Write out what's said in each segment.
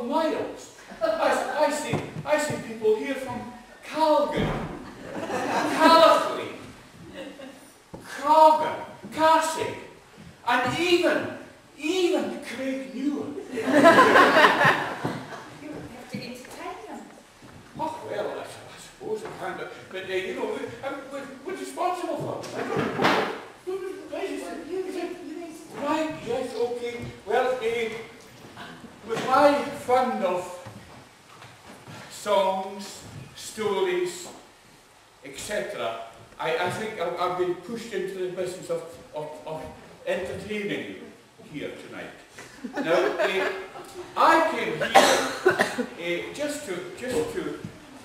miles. I see people here from Calgary, Calafley, Cragen, Cassie, and even Craig Newer. You have to entertain them. Oh, well, I suppose I can, but you know, we're responsible for it. Right, yes, okay. Well, with my fund of songs, stories, etc., I think I've been pushed into the business of entertaining you here tonight. Now, I came here just to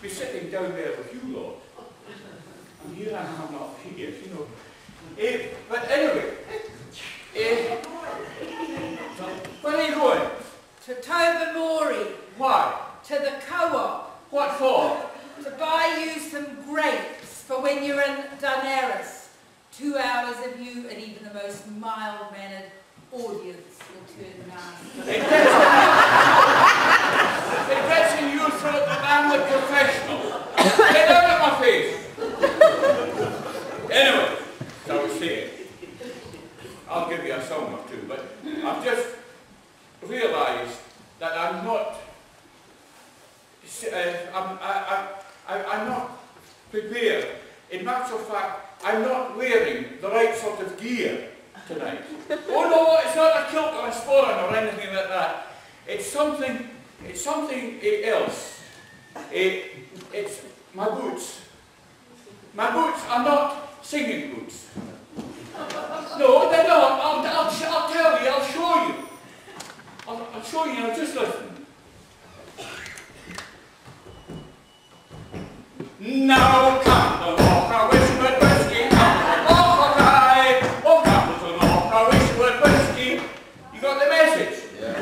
be sitting down there with you lot. And here I am not here, you know. But anyway, where are you going? To Tobermory. Why? To the co-op. What for? To buy you some grapes for when you're in Daenerys. 2 hours of you and even the most mild-mannered audience will turn nasty. It gets in you so that I'm the professional. Get out of my face. Anyway, so I was saying, I'll give you a song or two, but I've just realised that I'm not prepared. In actual fact, I'm not wearing the right sort of gear tonight. Oh no, it's not a kilt or a sporran or anything like that. It's something else. It's my boots. My boots are not singing boots. No, they're not. I'll tell you, I'll show you. I'll show you, now just listen. Now come the walker, whispered whiskey, come the walker cry. Oh, come the walker, whispered whiskey. You got the message? Yeah.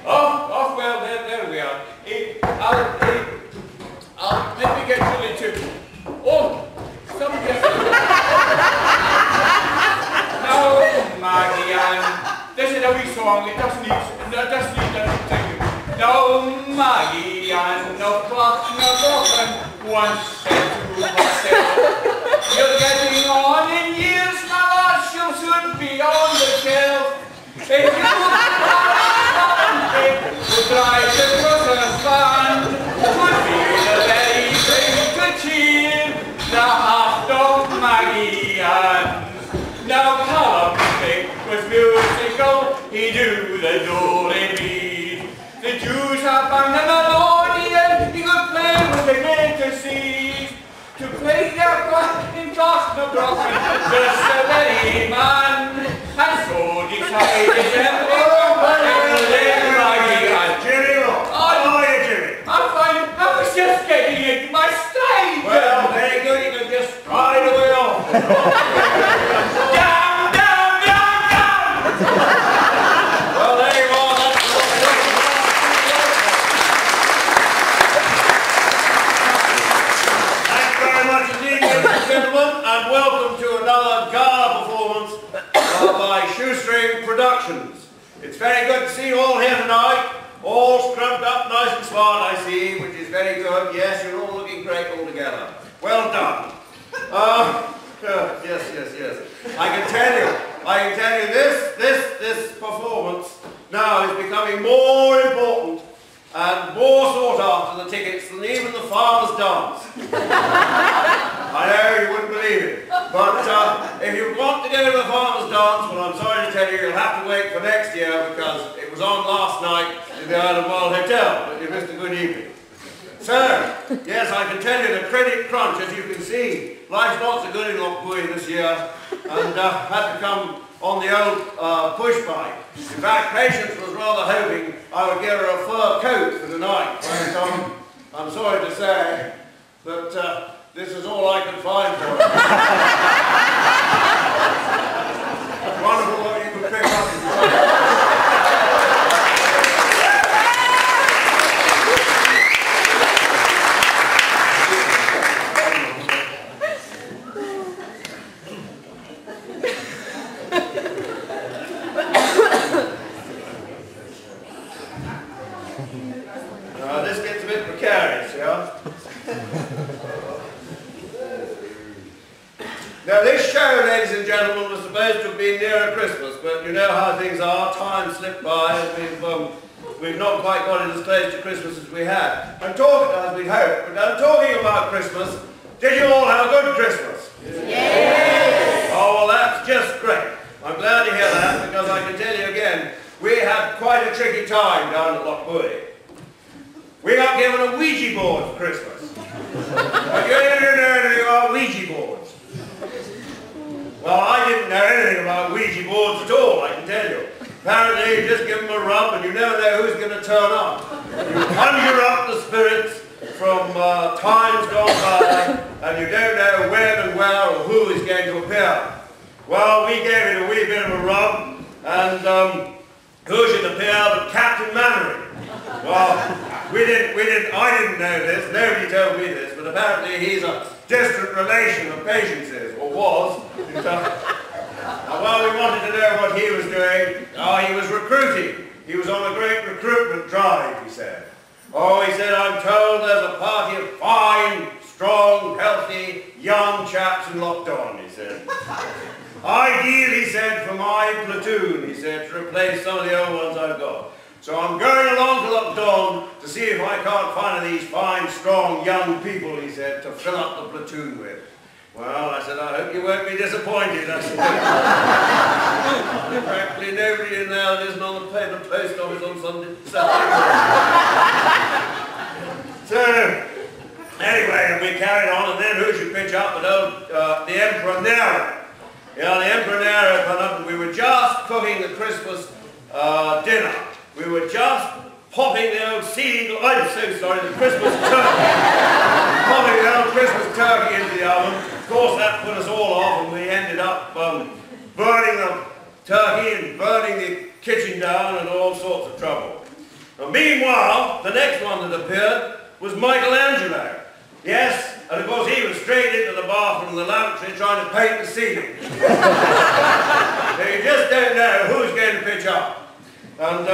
Oh, well, there we are. Let me get really to. Oh, somebody. No, Maggie Ann. This is a wee song. It doesn't need anything. No, Maggie Ann, no clock, no broken. Once said to herself, you're getting on in years, my lad. She'll soon be on the shelf. If you would drive the Christmas band, would be the very thing to cheer the heart of Maggie Ann. Now Callum was musical, he do the do-re-mi. The Jews have found the melodian, he could play with the greatest ease. To play their part in Gosnell Brocken, just the very man. And so decided Jimmy, how are you, Jimmy? I'm fine. I was just getting into my stride. Well, very good. You can just ride away off. Down, down, down, down. Well, there you are. That's what Thanks very much indeed, ladies and gentlemen, and welcome to another gala performance by Shoestring Productions. It's very good to see you all here tonight. All scrubbed up nice and smart, I see, which is very good. Yes, you're all looking great all together. Well done. Yes. I can tell you this performance now is becoming more important and more sought after the tickets than even the farmer's dance. I know you wouldn't believe it, but if you want to go to the farmer's dance, well, I'm sorry to tell you, you'll have to wait for next year because it was on last night in the Isle of Mull Hotel, but you missed a good evening. So, yes, I can tell you the credit crunch, as you can see, life's not so good in Lochbuie this year, and had to come on the old push bike. In fact, Patience was rather hoping I would give her a fur coat for the night, but I'm sorry to say that this is all I can find for her. It's wonderful what you can pick up. Now this show, ladies and gentlemen, was supposed to be nearer Christmas, but you know how things are, time slipped by, and we've not quite got it as close to Christmas as we had. I'm talking, as we hoped, but I'm talking about Christmas. Did you all have a good Christmas? Yes! Oh, well, that's just great. I'm glad to hear that, because I can tell you again, we had quite a tricky time down at Lochbuie. We got given a Ouija board for Christmas. But you didn't know anything about Ouija boards. Well, I didn't know anything about Ouija boards at all, I can tell you. Apparently, you just give them a rub and you never know who's going to turn up. You conjure up the spirits from times gone by, and you don't know when and where or who is going to appear. Well, we gave it a wee bit of a rub, and who should appear but Captain Mannering? Well, I didn't know this, nobody told me this, but apparently he's a distant relation of Patience's, or was. Well, we wanted to know what he was doing. Oh, he was recruiting. He was on a great recruitment drive, he said. Oh, he said, I'm told there's a party of fine, strong, healthy, young chaps in Lockdown, he said. Ideal, he said, for my platoon, he said, to replace some of the old ones I've got. So I'm going along to Lockdown to see if I can't find these fine, strong, young people, he said, to fill up the platoon with. Well, I said, I hope you won't be disappointed, I said. Practically nobody in there that isn't on the post office on Saturday morning. So, anyway, we carried on, and then who should pitch up but old, the Emperor Nero. Yeah, the Emperor Nero got up, and we were just cooking the Christmas dinner. We were just popping the old I'm so sorry, the Christmas turkey. Popping the old Christmas turkey into the oven. Of course, that put us all off, and we ended up burning the turkey and burning the kitchen down and all sorts of trouble. Now, meanwhile, the next one that appeared was Michelangelo. Yes, and of course he was straight into the bathroom and the lavatory trying to paint the ceiling. So you just don't know who's going to pitch up. And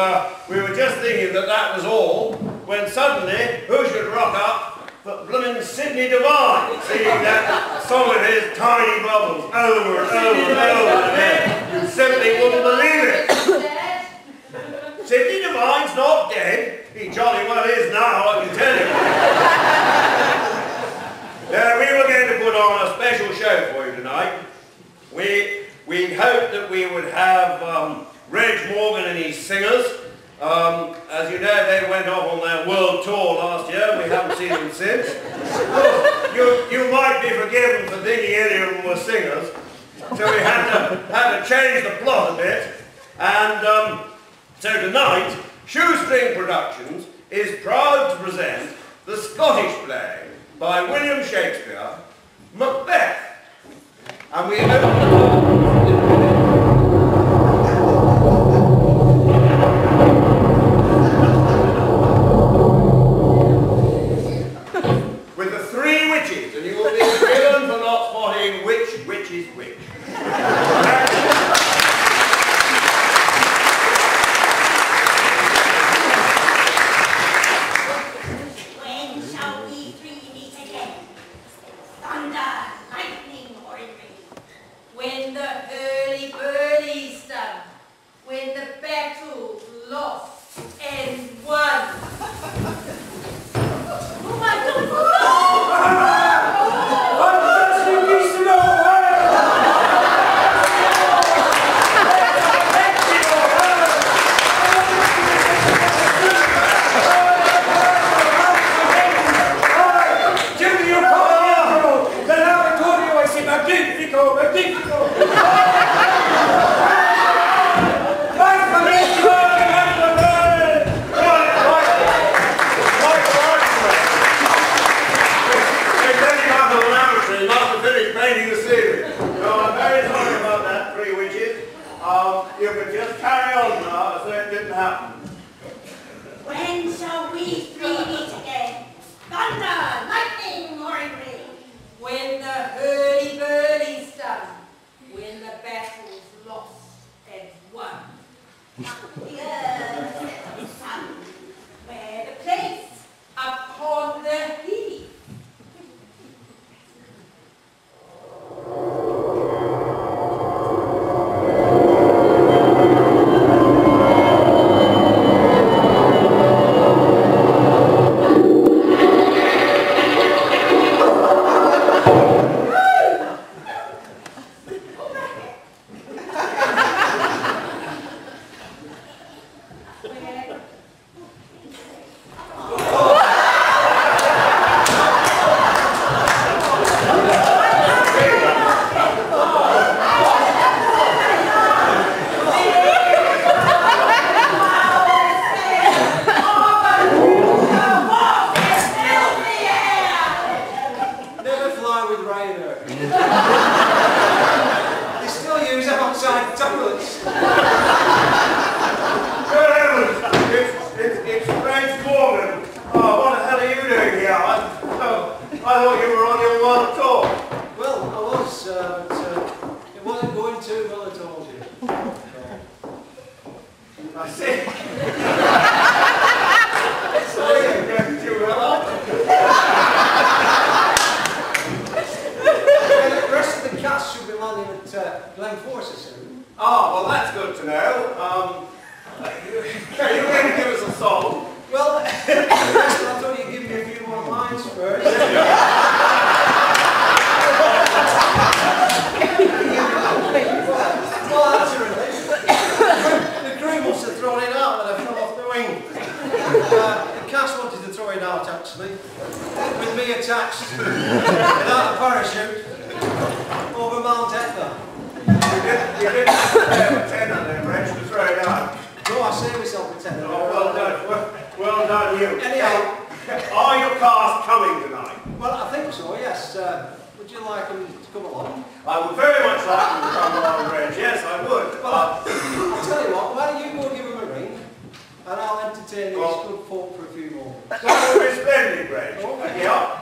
we were just thinking that that was all, when suddenly, who should rock up but blooming Sidney Devine, singing that song of his, Tiny Bubbles, over and over and over again. You simply wouldn't believe it. Sidney Devine's not dead. He jolly well is now, I can tell you. Now, we were going to put on a special show for you tonight. We hoped that we would have Reg Morgan and his singers. As you know, they went off on their world tour last year. We haven't seen them since. You might be forgiven for thinking any of them were singers. So we had to change the plot a bit. And so tonight, Shoestring Productions is proud to present the Scottish play by William Shakespeare, Macbeth. And we open with the three witches, and you will be forgiven for not spotting which is which. When the hurly-burly's done, when the battle's lost and won. Oh my God! fly with Ryanair. They still use outside toilets. Good heavens! It's Reg Morgan. Oh, what the hell are you doing here? I thought you were on your world tour. Well, I was, but it wasn't going too well, I told you. I see. Oh, you're going too well. The rest of the cast should be landing at Glenforsa soon. Oh, well, that's good to know. Are you going to give us a song? Well, I thought you'd give me a few more lines first. Well, that's a relief. The crew must have thrown it out when I fell off the wing. The cast wanted to throw it out, actually, with me attached, without a parachute, over Mount Etna. You didn't have a tenor there, Reg, to throw it out. No, I saved myself a tenner. Oh, well done. Well done, you. Anyhow, are your cast coming tonight? well, I think so, yes. Would you like them to come along? I would very much like them to come along, Reg. Yes, I would. Well, I'll tell you what, why don't you go give them a ring, and I'll entertain these good folk for a few more. That would be splendid, Reg. Yeah.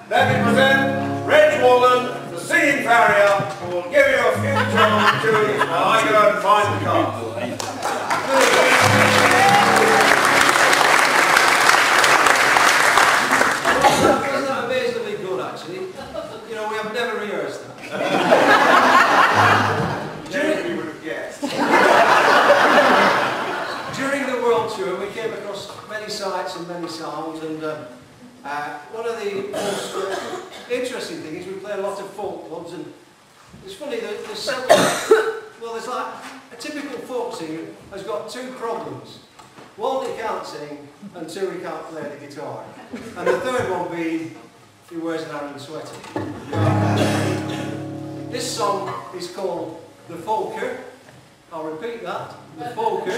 Let me present Reg Wallen, the singing farrier, who will give you a few tunes while I go and find the cast. Wasn't that amazingly good, actually? You know, we have never rehearsed that. Maybe we would have guessed. During the world tour, we came across many sights and many sounds, and one of the most interesting things is we play a lot of folk clubs, and it's funny that there's several, well, there's like a typical folk singer has got two problems. One, he can't sing, and two, he can't play the guitar. And the third one being, he wears an iron sweater. This song is called The Folker. I'll repeat that, The Folker.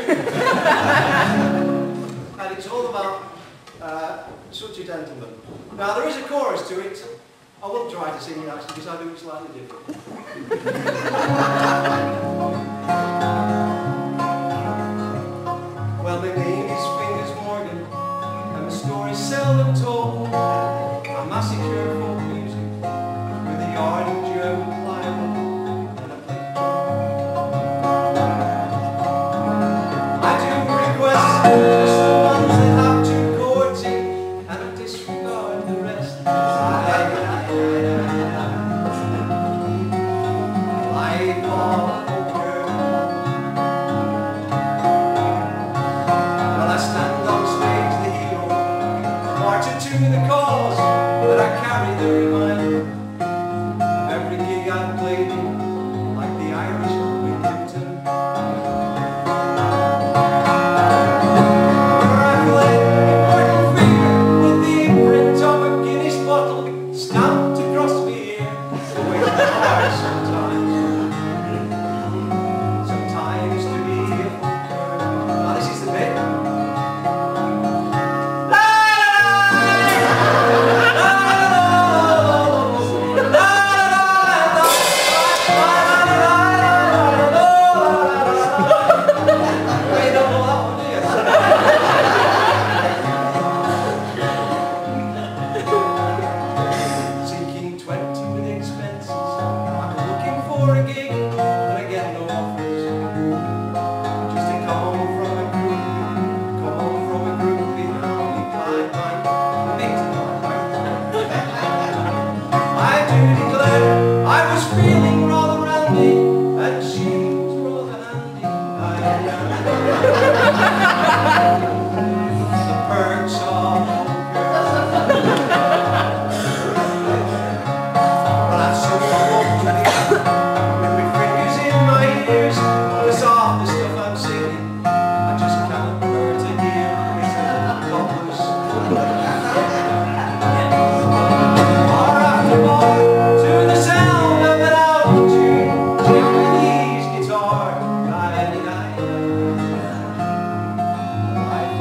And it's all about such a gentleman. Now, there is a chorus to it. I won't try to sing it actually, because I do it slightly different. Well, my name is Fingers Morgan, and my story's seldom told. I massacre folk music with a yard of German plywood and a plate drum. I do request just the ones that have two chords in, and I disregard the rest. Live on poker. Well, I stand on stage the hero, marching to the cause, but I carry the reminder of every gig I've played in, like the Irish Wimbledon. Where I play immortal figure with the imprint of a Guinness bottle stamped across me here, the way the heart sometimes. Sometimes to be a folker. Now this is the bit. You don't know that one, do you? Seeking 20 with expenses. I'm looking for a gig, but I get no offers. Just to come from a group in only blind I do declare I was feeling rather randy, and she was rather handy. The perks of poker. Well, I've so walked with my fingers in my ears, the soft stuff I'm singing, I just can't bear to hear with cobblers. Bar after bar, to the sound of an out of tune, Japanese guitar, life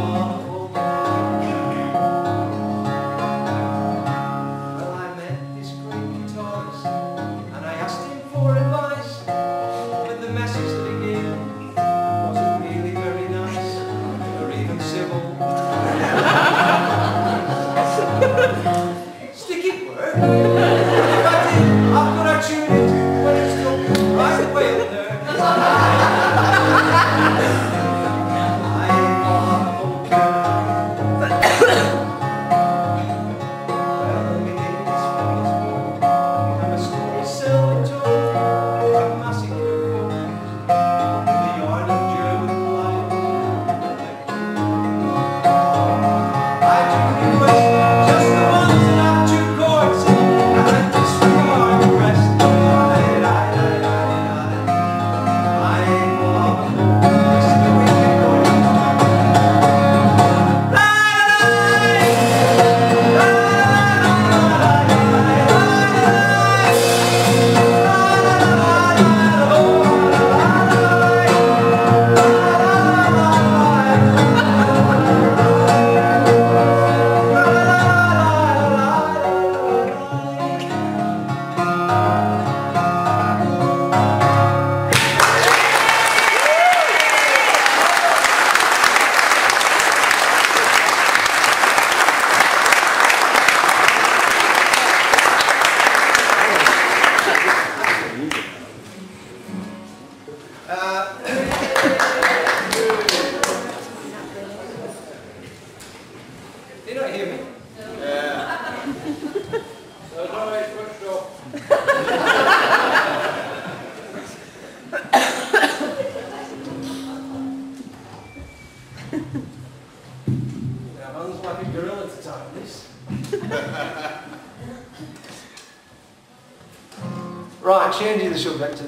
Right, changing the subject to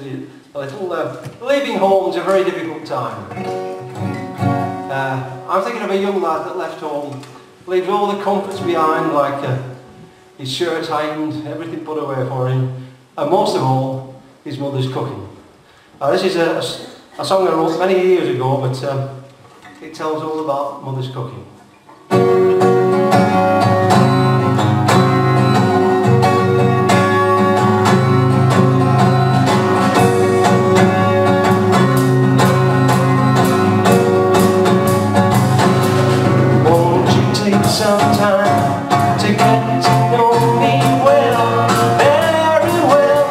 a little. Leaving home's a very difficult time. I'm thinking of a young lad that left home, leaves all the comforts behind, like his shirt ironed, everything put away for him, and most of all, his mother's cooking. This is a song I wrote many years ago, but it tells all about mother's cooking. Some time to get to know me well, very well,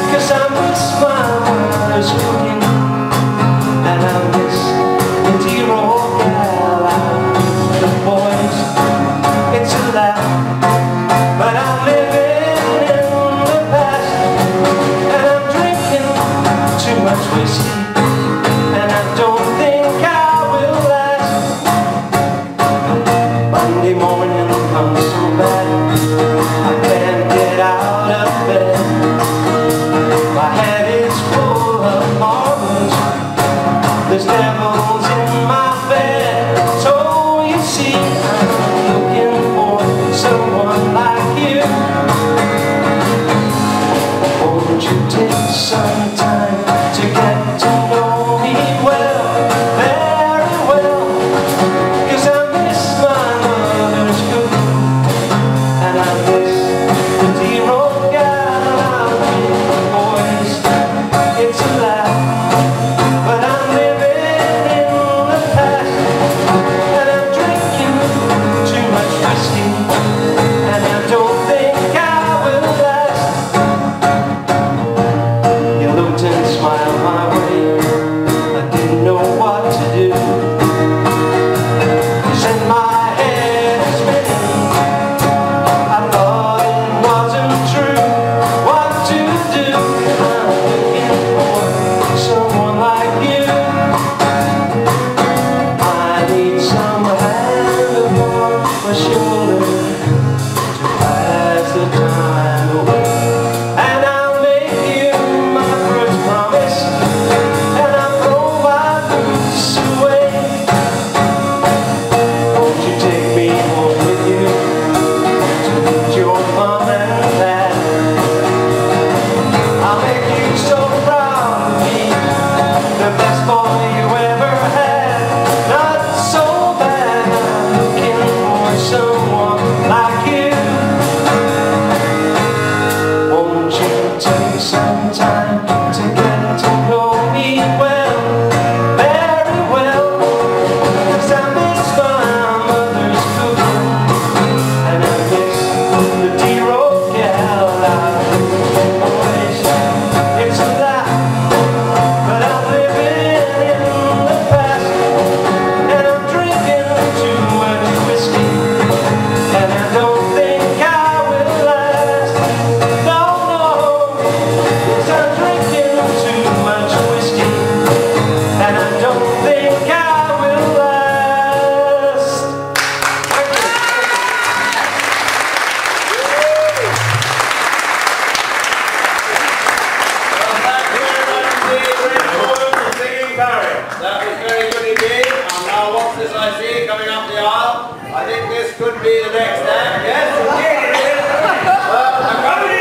'cause I miss my mother's cooking, and I miss the dear old gal out with the boys. It's a laugh, but I'm living in the past, and I'm drinking too much whiskey, and I don't think I will last. Monday morning comes so bad, I can't get out of bed. My head is full of marbles, there's devils in my bed. So you see, I'm looking for someone like you. Won't you take some time to get to know me well, very well, 'cause I miss my mother's cooking, and I miss the dear old gal out with the boys. It's a laugh, but I'm living in the past, and I'm drinking too much whiskey, and I don't think I will last. You looked and smiled my way, I didn't know what to do. You sent my head spinning, I thought it wasn't true. What to do? I'm looking for someone like you. I need some hand upon my shoulder to pass the time away, and I'll make you my first promise, and I'll throw my boots away. Won't you take me home with you to meet your mom and dad? I'll make you so proud of me, the best boy you ever had. Not so bad, I'm looking for someone like you. Won't you take some time to get to know me well, very well, 'cause I miss my mother's cooking, and I miss the dear old gal out with the boys. It's a laugh, but I'm living in the past, and I'm drinking too much whiskey, and I don't think I will last. No, no, 'cause I'm drinking too much whiskey, and I don't think I will last. Thank you. Well, thank you very much indeed, Red Boyle, for singing Barry. That was very good indeed. And now what's this I see coming up the aisle? I think this could be the next act. Yes, indeed it is. Well, Howdy!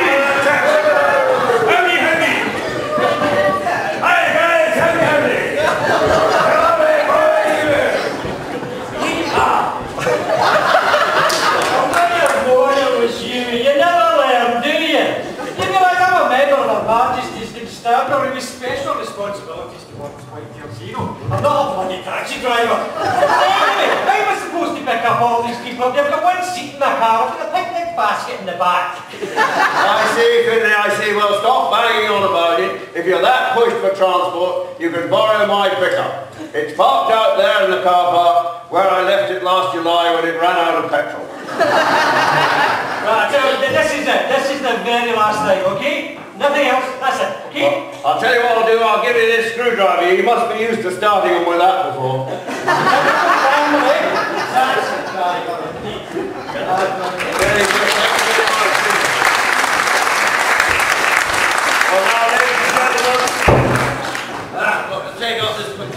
Howdy, howdy! Hi guys, howdy, howdy! Hello there, boys! Yeehaw! Boy, it was you. You never learn, do you? You know, like I'm a member of Her Majesty's Constabulary with special responsibilities to work with White Tail Zero. I'm not a bloody taxi driver. Anyway, how am I supposed to pick up all these people? They've got one seat in the car with a picnic basket in the back. I see, Finlay, I see. Well, stop banging on about it. If you're that pushed for transport, you can borrow my pickup. It's parked out there in the car park where I left it last July when it ran out of petrol. Right, so this is it. This is the very last thing, okay? Nothing else. That's it, okay? Well, I'll tell you what I'll do. I'll give you this screwdriver. You must be used to starting them with that before. Very good. Thank you very much.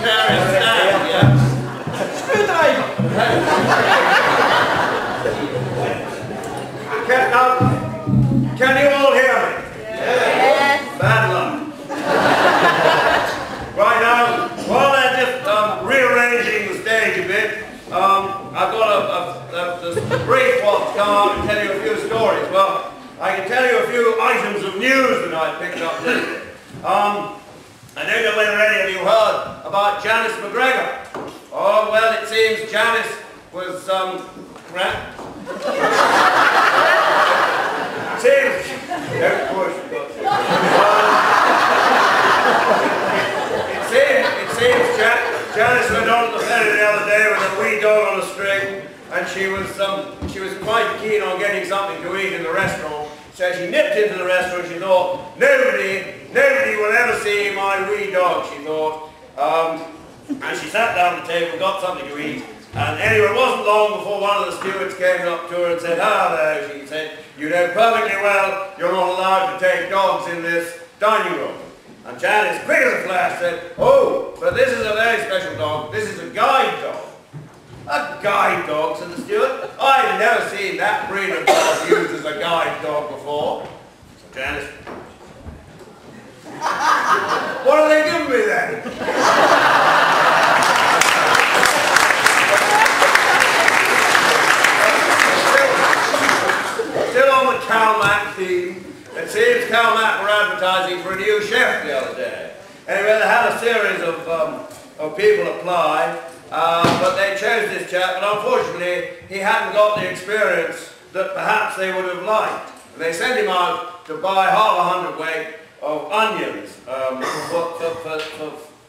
precarious stand, yeah. Screwdriver! Can you all hear me? Yes. Bad luck. Right now, while they're just rearranging the stage a bit, I've got a brief one to come out and tell you a few stories. Well, I can tell you a few items of news that I picked up lately. I don't know whether any of you heard about Janice McGregor. Oh, well, it seems Janice was, don't push, but, it seems Janice went on the ferry the other day with a wee dog on a string, and she was quite keen on getting something to eat in the restaurant. So she nipped into the restaurant. She thought, nobody will ever see my wee dog, she thought. And she sat down at the table, got something to eat. And anyway, it wasn't long before one of the stewards came up to her and said, hello, she said, you know perfectly well you're not allowed to take dogs in this dining room. And Janice, quick as a flash, said, oh, but this is a very special dog. This is a guide dog. A guide dog, said the steward. I've never seen that breed of dog used as a guide dog before. So Janice, what are they giving me then? Still on the Calmac theme, it seems Calmac were advertising for a new chef the other day. Anyway, they had a series of people apply, but they chose this chap, but unfortunately he hadn't got the experience that perhaps they would have liked. And they sent him out to buy half a hundredweight of onions for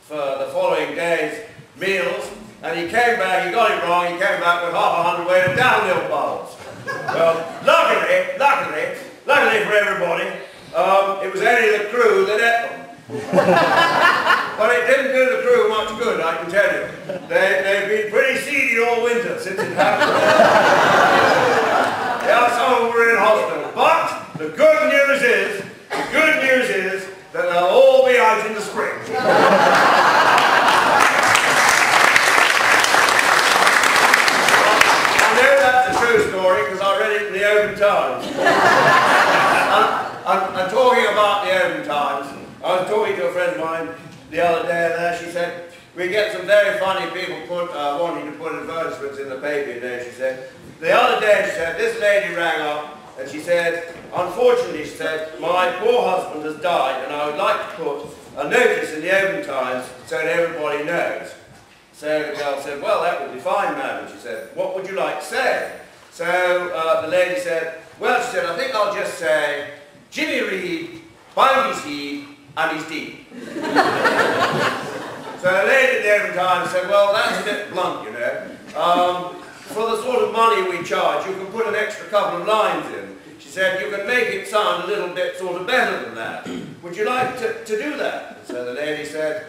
the following day's meals, and he came back, he got it wrong, he came back with half a hundredweight of downhill bowls. Well, luckily for everybody, it was only the crew that ate them. But it didn't do the crew much good, I can tell you. They've been pretty seedy all winter since it happened. Yeah, some of them were in hospital. But the good news is that they'll all be out in the spring. I know that's a true story because I read it in the Open Times. I'm talking about the Open Times. I was talking to a friend of mine the other day, and there she said, we get some very funny people wanting to put advertisements in the paper there, she said. The other day, she said, this lady rang up, and she said, unfortunately, she said, my poor husband has died, and I would like to put a notice in the Open Times so that everybody knows. So the girl said, well, that would be fine, madam. She said, what would you like to say? So the lady said, well, she said, I think I'll just say, Jimmy Reed found his heed and his deed. So the lady at the Open Times said, well, that's a bit blunt, you know. For the sort of money we charge, you can put an extra couple of lines in. She said, you can make it sound a little bit sort of better than that. Would you like to do that? So the lady said,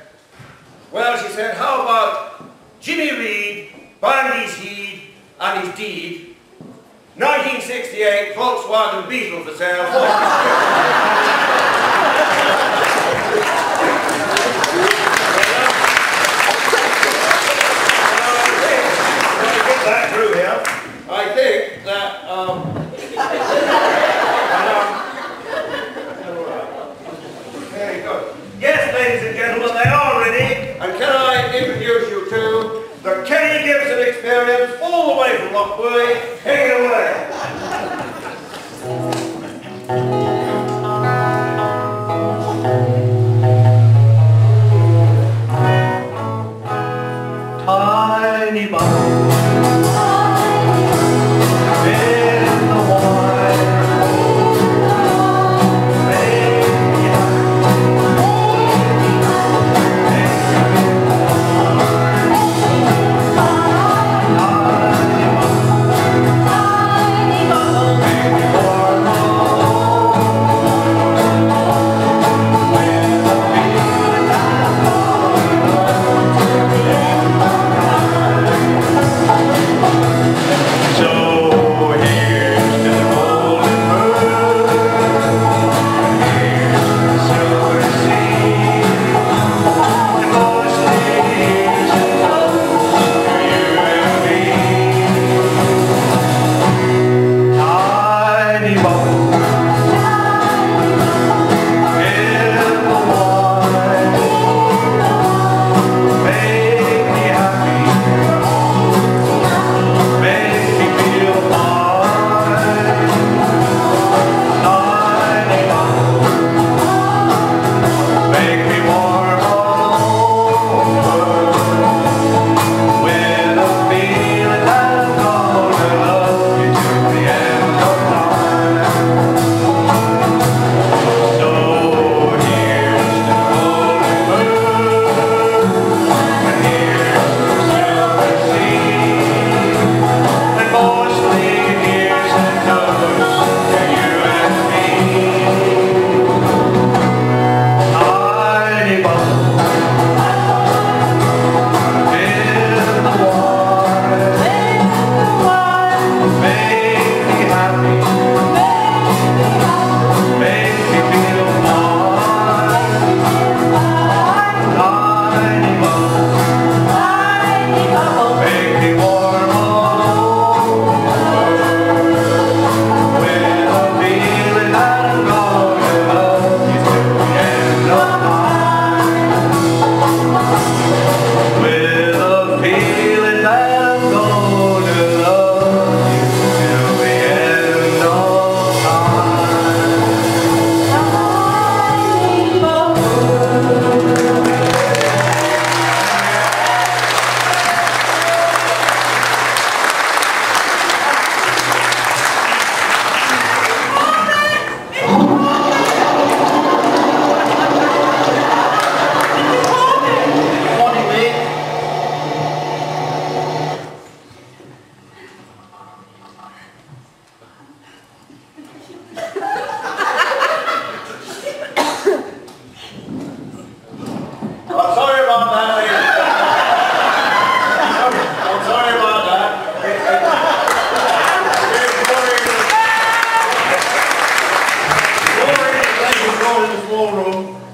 well, she said, how about Jimmy Reed, found his heed and his deed, 1968 Volkswagen Beetle for sale, that through here. I think that very good. Yes, ladies and gentlemen, they are ready, and can I introduce you to the Kenny Gibson Experience, all the way from Lochbury. Take it away. Tiny bubble in the water,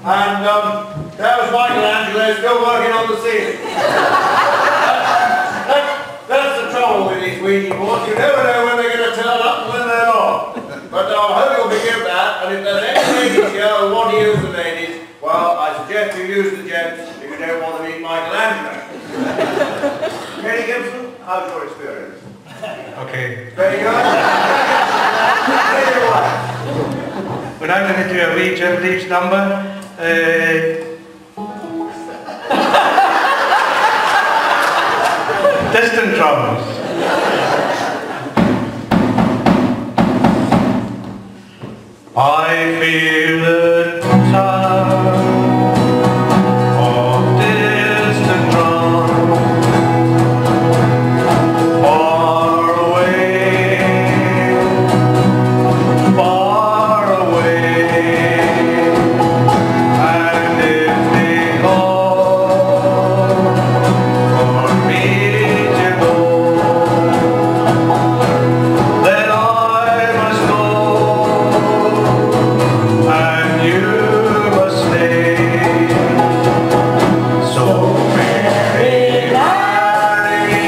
And there was Michelangelo still working on the ceiling. That's the trouble with these Ouija boards. You never know when they're going to turn up and when they're not. But I hope you'll forgive that. And if there's any ladies here who want to use the ladies, well, I suggest you use the gents if you don't want to meet Michelangelo. Kenny Gibson, how's your experience? Okay. Very good. Very well. When I'm going to do a Ouija Leaves number, distant drums. I feel the sound of distant drums far away, far away. And if they call for me to go, then I must go. And you must stay. So marry, marry me.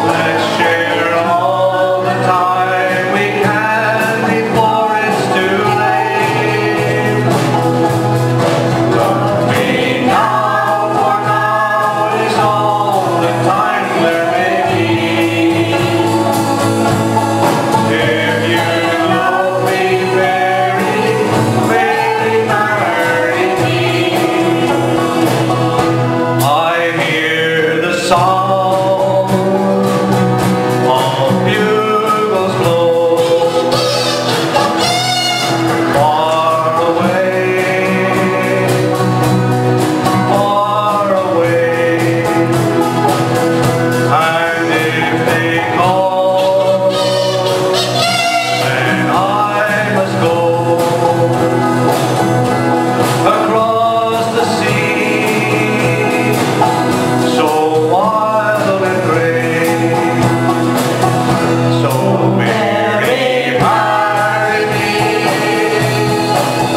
Let's share all the time we can before it's too late. Love me now, for now is all the time there may be. If you love me very, very, marry me. I hear the song of bugles blow far away, far away. And if they call, then I must go across the sea, so wild and gray. So marry, marry me.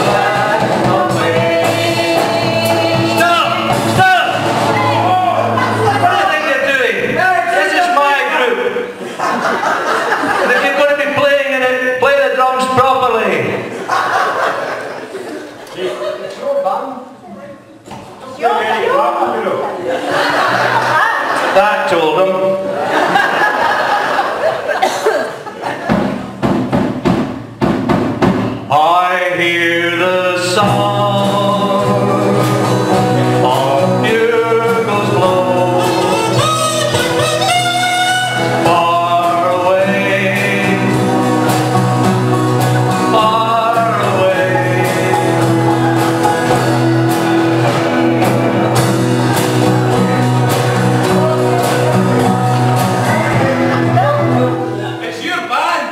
That's the way. Stop! Stop! What do you think you're doing? This is my group. And if you're going to be playing in it, play the drums properly. It's your band. That told them. I hear the song of bugles blow far away, far away. It's your band.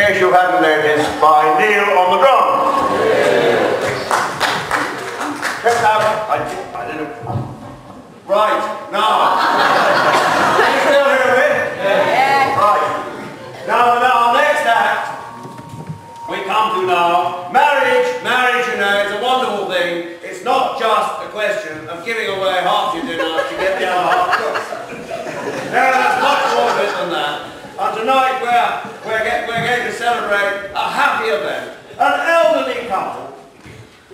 case you hadn't noticed, by Neil on the drums. Just have, I didn't. Right, now. Are you still here with me? Yeah. Right. Now, our next act, we come to now. Marriage, you know, is a wonderful thing. It's not just a question of giving away half your dinner to get the other half cooked. No, there's much more of it than that. And tonight we're going to celebrate a happy event. An elderly couple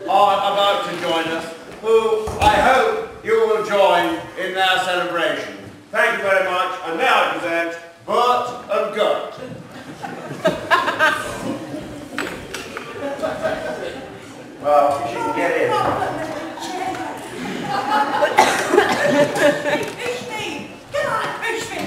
are about to join us, who I hope you will join in their celebration. Thank you very much. And now I present Bert and Gert. Well, she can get in. Push me! Come on, push me!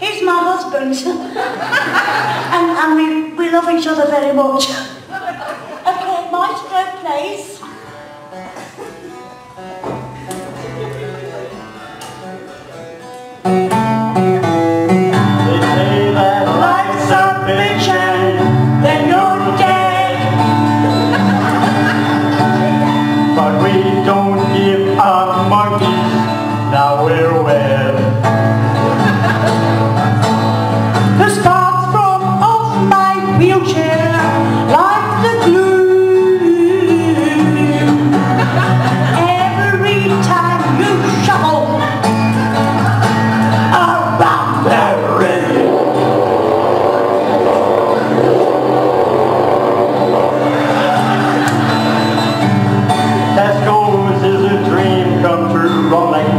He's my husband, and we love each other very much. Okay, maestro, please. They say that life's a bitch and then you're dead, but we don't give our monkeys, now we're wed. The sparks from off my wheelchair like the glue. Every time you shuffle around the ring. Tesco's is a dream come true rolling.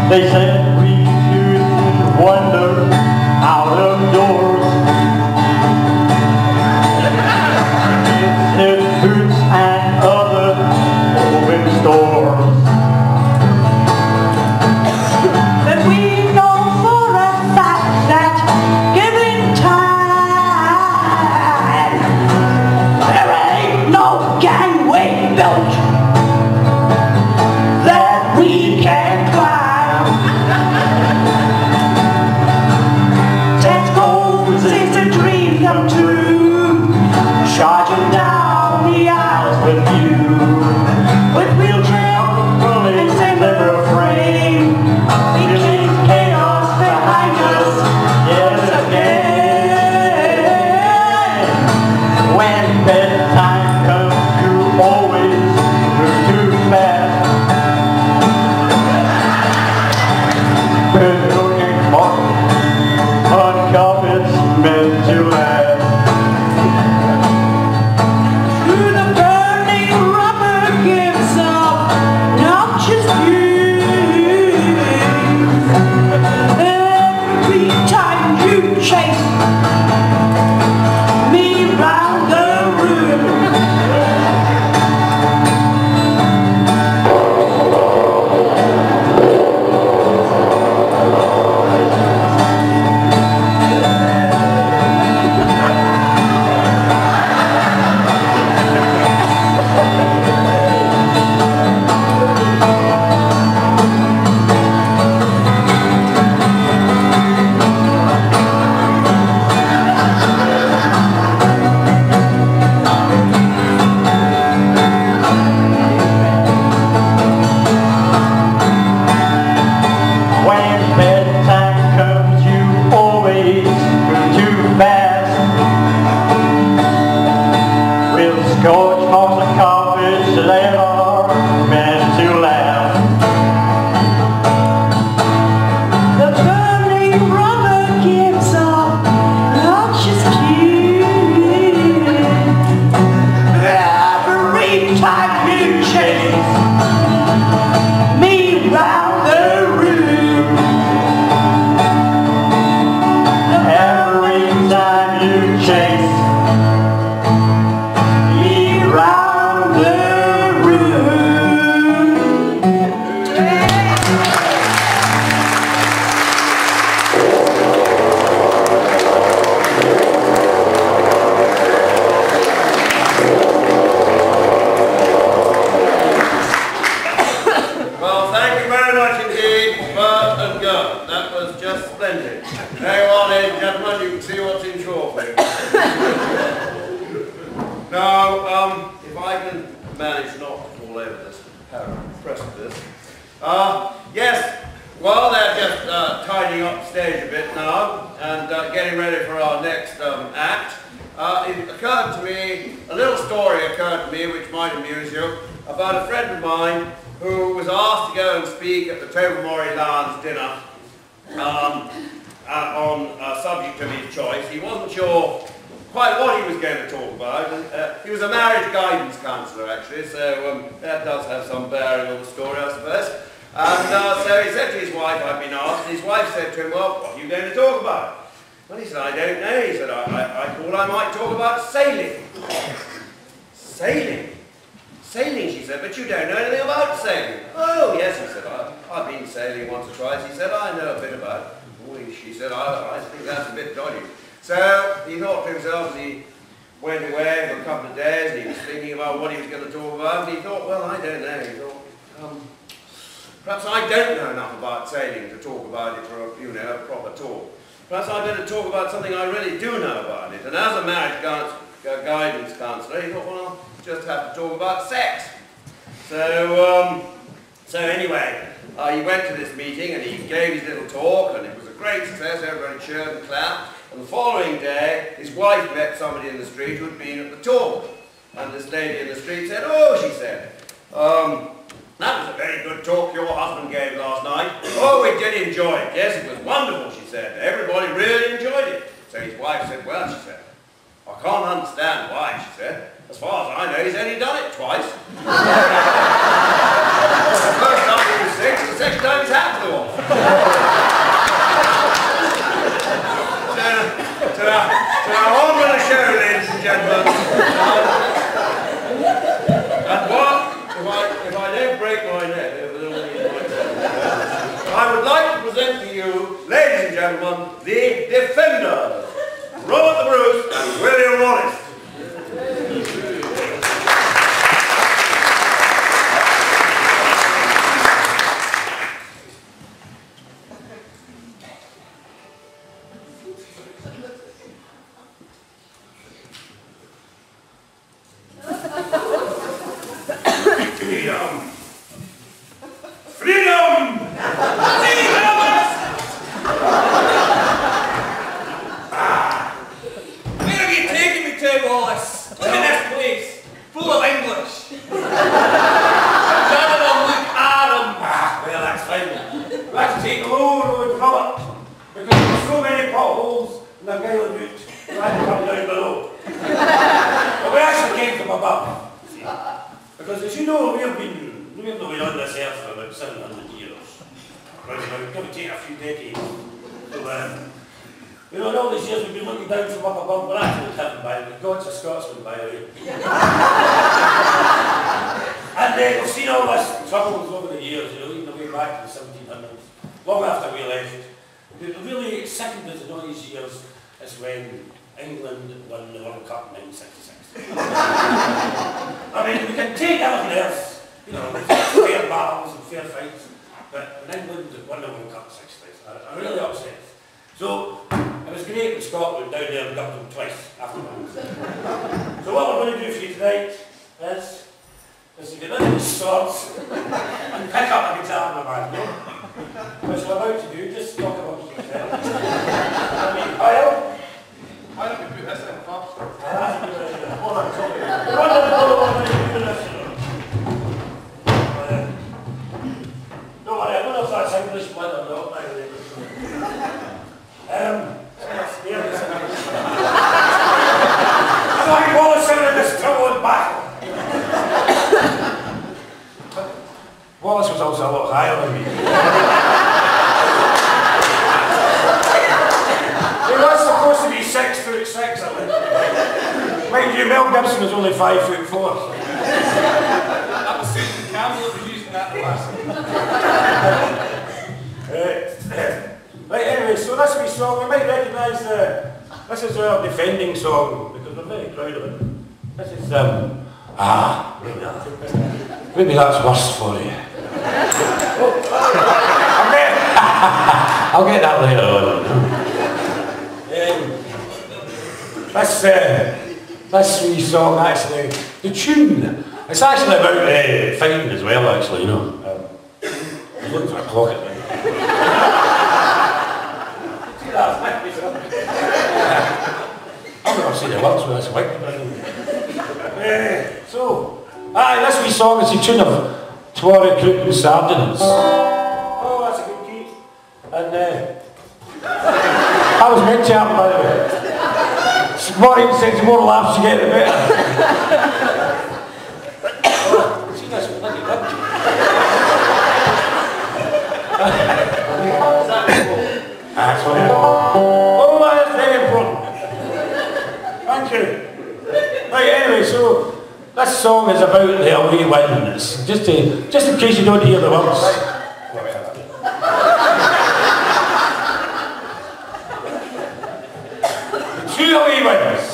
They said we should wander out of doors. It's boots and other open stores. But we know for a fact that given time, there ain't no gangway built that we can climb. Tesco's is a dream come true, charging down the aisles with you, with wheelchair and silver frame. We keep chaos behind us yet again. When bedtime comes, you always move too fast. Looking on carpets meant to last. Through the burning rubber gives up, not just you. Every time you chase me round the room. When bedtime comes, you always move too fast. With scorch marks and carpets that are meant to last. The burning rubber gives up, not just you. Every time you chase Now, if I can manage not to fall over this precipice. Yes, well, they're just tidying up the stage a bit now and getting ready for our next act. It occurred to me, a little story occurred to me which might amuse you, about a friend of mine who was asked to go and speak at the Tobermory Lions dinner on a subject of his choice. He wasn't sure quite what he was going to talk about. He was a marriage guidance counsellor, actually, so that does have some bearing on the story, I suppose. And so he said to his wife, I'd been asked, and his wife said to him, well, what are you going to talk about? Well, he said, I don't know. He said, I thought I might talk about sailing. Sailing? Sailing, she said, but you don't know anything about sailing. Oh, yes, he said, I've been sailing once or twice. He said, I know a bit about it. Oh, she said, I think that's a bit dodgy. So he thought to himself as he went away for a couple of days, and he was thinking about what he was going to talk about, and he thought, well, I don't know. He thought, perhaps I don't know enough about sailing to talk about it for a proper talk. Perhaps I better talk about something I really do know about it. And as a marriage guidance counsellor, he thought, well, I'll just have to talk about sex. So anyway, he went to this meeting and he gave his little talk, and it was a great success. Everybody cheered and clapped. And the following day, his wife met somebody in the street who had been at the talk. And this lady in the street said, oh, she said, that was a very good talk your husband gave last night. Oh, we did enjoy it. Yes, it was wonderful, she said. Everybody really enjoyed it. So his wife said, well, she said, I can't understand why, she said. As far as I know, he's only done it twice. The first time he was sick, the second time his hat flew off. So on with the show, ladies and gentlemen. And what? If I don't break my neck, I would like to present to you, ladies and gentlemen, the Defenders, Robert the Bruce and William Wallace. Wallace was also a lot higher than me. He was supposed to be 6'6", I think. Mind you, Mel Gibson was only 5'4". That was Susan Campbell who was using that last. Right, anyway, so this wee song, we might recognise this is our defending song, because we're very proud of it. This is, maybe that's worse for you. I'll get that later on. this wee song actually, the tune, it's actually about fighting as well actually, you know. I was looking for a clock at the minute. I've never seen it once with this white. So, this wee song is the tune of Twa Recruiting Sardines. Oh, that's a good key. And I was meant to happen, by the way. More insects, the more laughs you get, the better. Oh, see this bloody lunch. That's what it is. Oh, that's very important. Thank you. Right, anyway, so this song is about the away wins. Just in case you don't hear the words. Two away wins.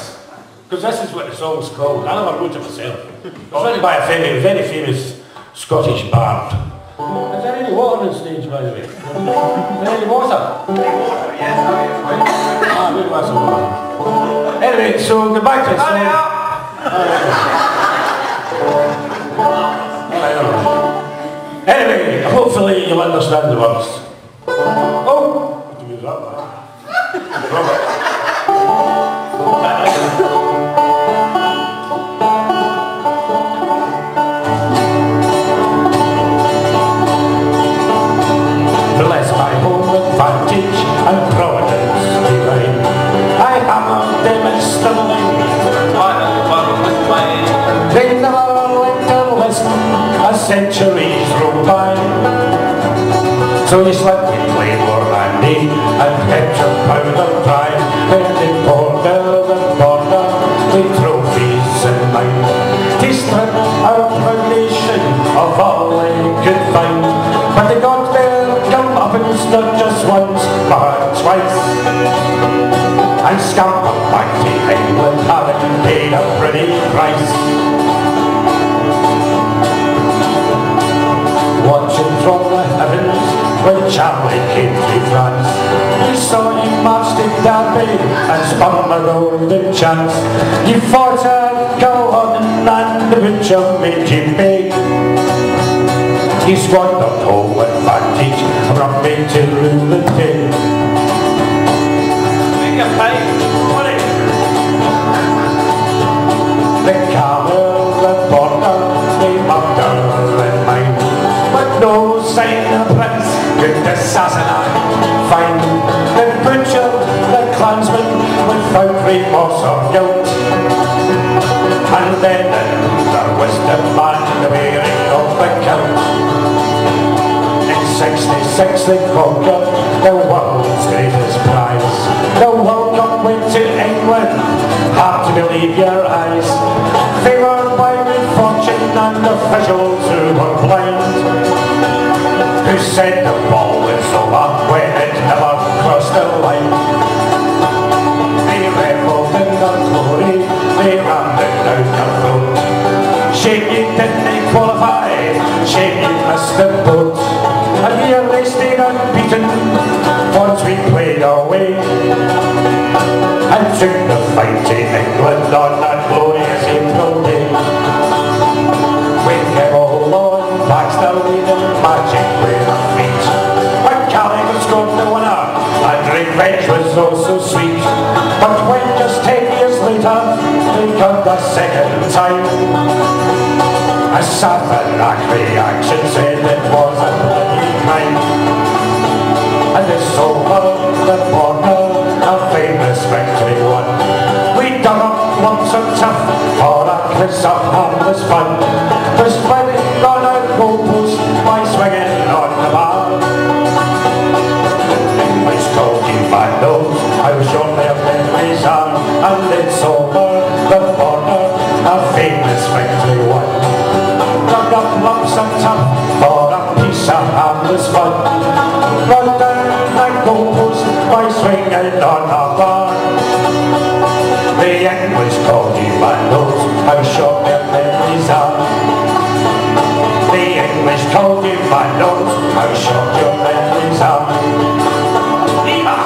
Because this is what the song's called. I never wrote it myself. It was written by a very famous Scottish bard. Is there any water on stage, by the way? Is there any water? Yes, Good glass of water. Anyway, so go back to the song. Anyway, hopefully you'll understand the words. Oh! Have to move that back. Robert. Bless my home advantage and providence divine. I hammered them and stumbling. They never went to listen as centuries roll by. So you slept in Claymore Andy and kept your powder dry. Then they border with trophies in mind to strip our proud nation of all they could find. But they got their comeuppance not just once but twice, and scampered back to England having paid a pretty price. Watching from the heavens when Chappell came to France, we saw you march to Derby and spun the golden chance. You fought at Culloden and the butcher made you pay. You squandered home advantage and were made to rule the day. Make a pay, money. The camel, the border, the murder and mine. But no sign of prince could assassinate find. The butcher, the clansman, without remorse or guilt. And then there was the man, the wearing of the kilt. In 66 they conquered the world's greatest prize. The World Cup went to England, hard to believe your eyes. Favoured by good fortune and officials who were blind, who said the ball was over when it never crossed the line. They revelled in their glory, they rammed it down their throat. Shame you didn't qualify, shame you missed the boat. And here they stayed unbeaten once we played away, and took the fight to England on that glorious April day. We came all on, backs the leading magic with our feet. But Callaghan scored the winner, and revenge was oh so sweet. But when just 10 years later they got the second time, a Savanac reaction said it was a bloody crime. And it's over the border, a famous victory won. We dug up lumps of tough for a kiss of harmless fun, for spreading on our goalpost by swinging on the bar. English called you vandals, how short their memories are, and it's over the border, a famous victory won. Dug up lumps of tough for a piece of harmless fun, run down the goalpost by swinging on a bar. The English called you vandals, how short their memories are. The English called you vandals, how short your memories are. Yeehaw!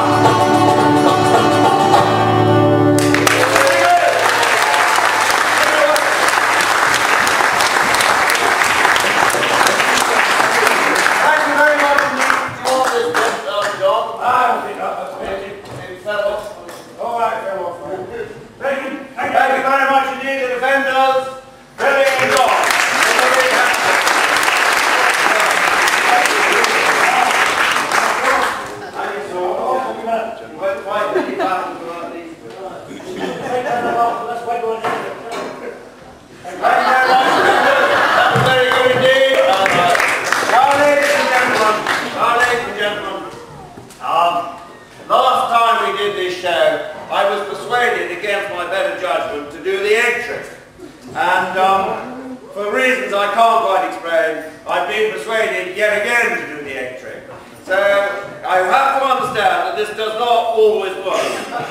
And for reasons I can't quite explain, I've been persuaded yet again to do the egg trick. So I have to understand that this does not always work.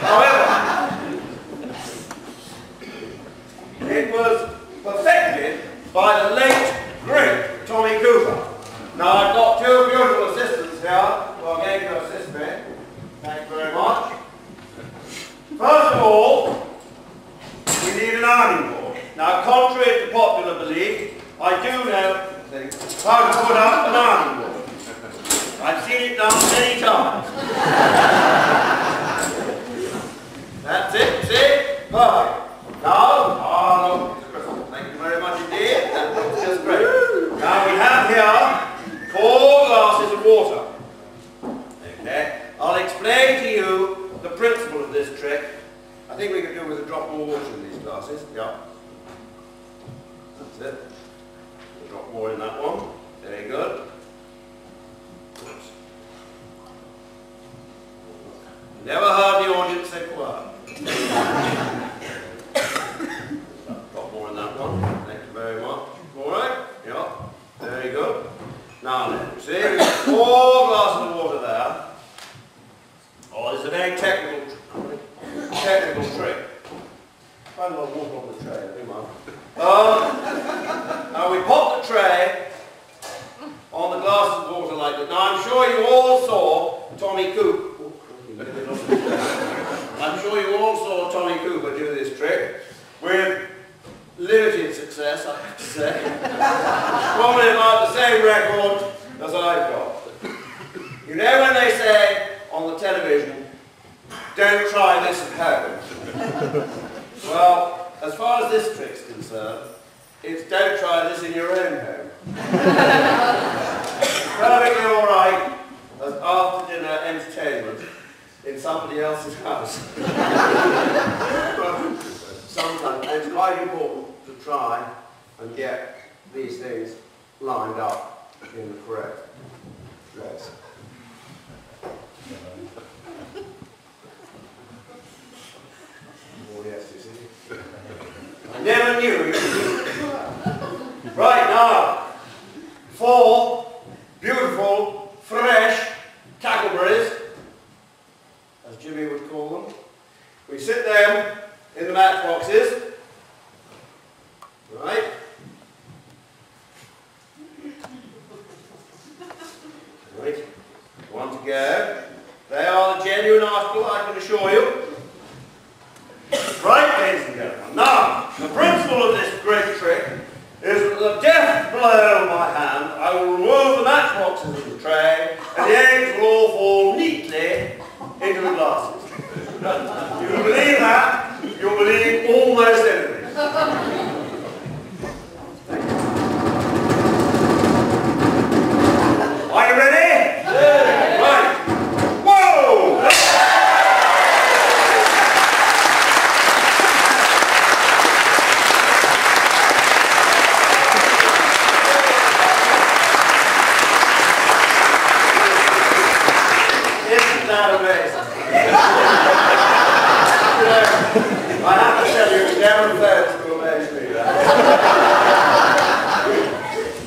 However, it was perfected by the late, great Tommy Cooper. Now I've got two beautiful assistants here who are going to assist me. Thank you very much. First of all, we need an ironing board. Now, contrary to popular belief, I do know how to put up an ironing board. I've seen it done many times. That's it, see? Perfect. Now, thank you very much indeed. That looks just great. Now we have here 4 glasses of water. Okay. I'll explain to you the principle of this trick. I think we could do with a drop more water in these glasses. Yeah. That's it. A drop more in that one. Very good. Oops. Never heard the audience say quiet. Drop more in that one. Thank you very much. All right? Yeah. Very good. Now then, see, we've got 4 glasses of water there. Oh, this is a very technical trick. Find my water on the tray, do you mind? Now we pop the tray on the glasses of water like that. Now I'm sure you all saw Tommy Cooper. I'm sure you all saw Tommy Cooper do this trick with limited success, I have to say. Probably about the same record as I've got. You know when they say on the television, don't try this at home. Well, as far as this trick's concerned, it's don't try this in your own home. Perfectly alright as after dinner entertainment in somebody else's house. Sometimes it's quite important to try and get these things lined up in the correct place. Oh yes, you see. I never knew you could do it. Right now, 4 beautiful, fresh tackleberries, as Jimmy would call them. We sit them in the matchboxes. Right. Right. 1 to go. They are the genuine article, I can assure you. Right, ladies and gentlemen. Now, the principle of this great trick is that with a deft blow of my hand, I will remove the matchboxes of the tray, and the eggs will all fall neatly into the glasses. You will believe that, you'll believe almost anything. Are you ready? Yeah. Right. Whoa! Isn't that amazing? I have to tell you, it never fails to amaze me.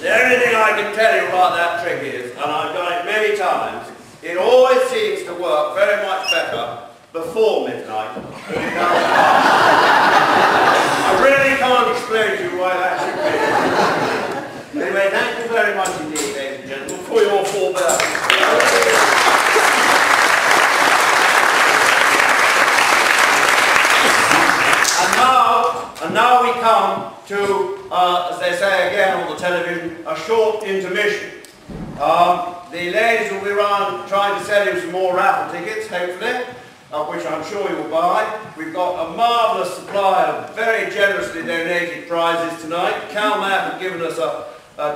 The only thing I can tell you about that trick is, and I've done it many times, it always seems to work very much better before midnight than it does after. I really can't explain to you why that should be. Anyway, thank you very much indeed, ladies and gentlemen, for your forbearance. And now we come to, as they say again on the television, a short intermission. The ladies will be around trying to sell you some more raffle tickets, hopefully, which I'm sure you will buy. We've got a marvellous supply of very generously donated prizes tonight. CalMac have given us a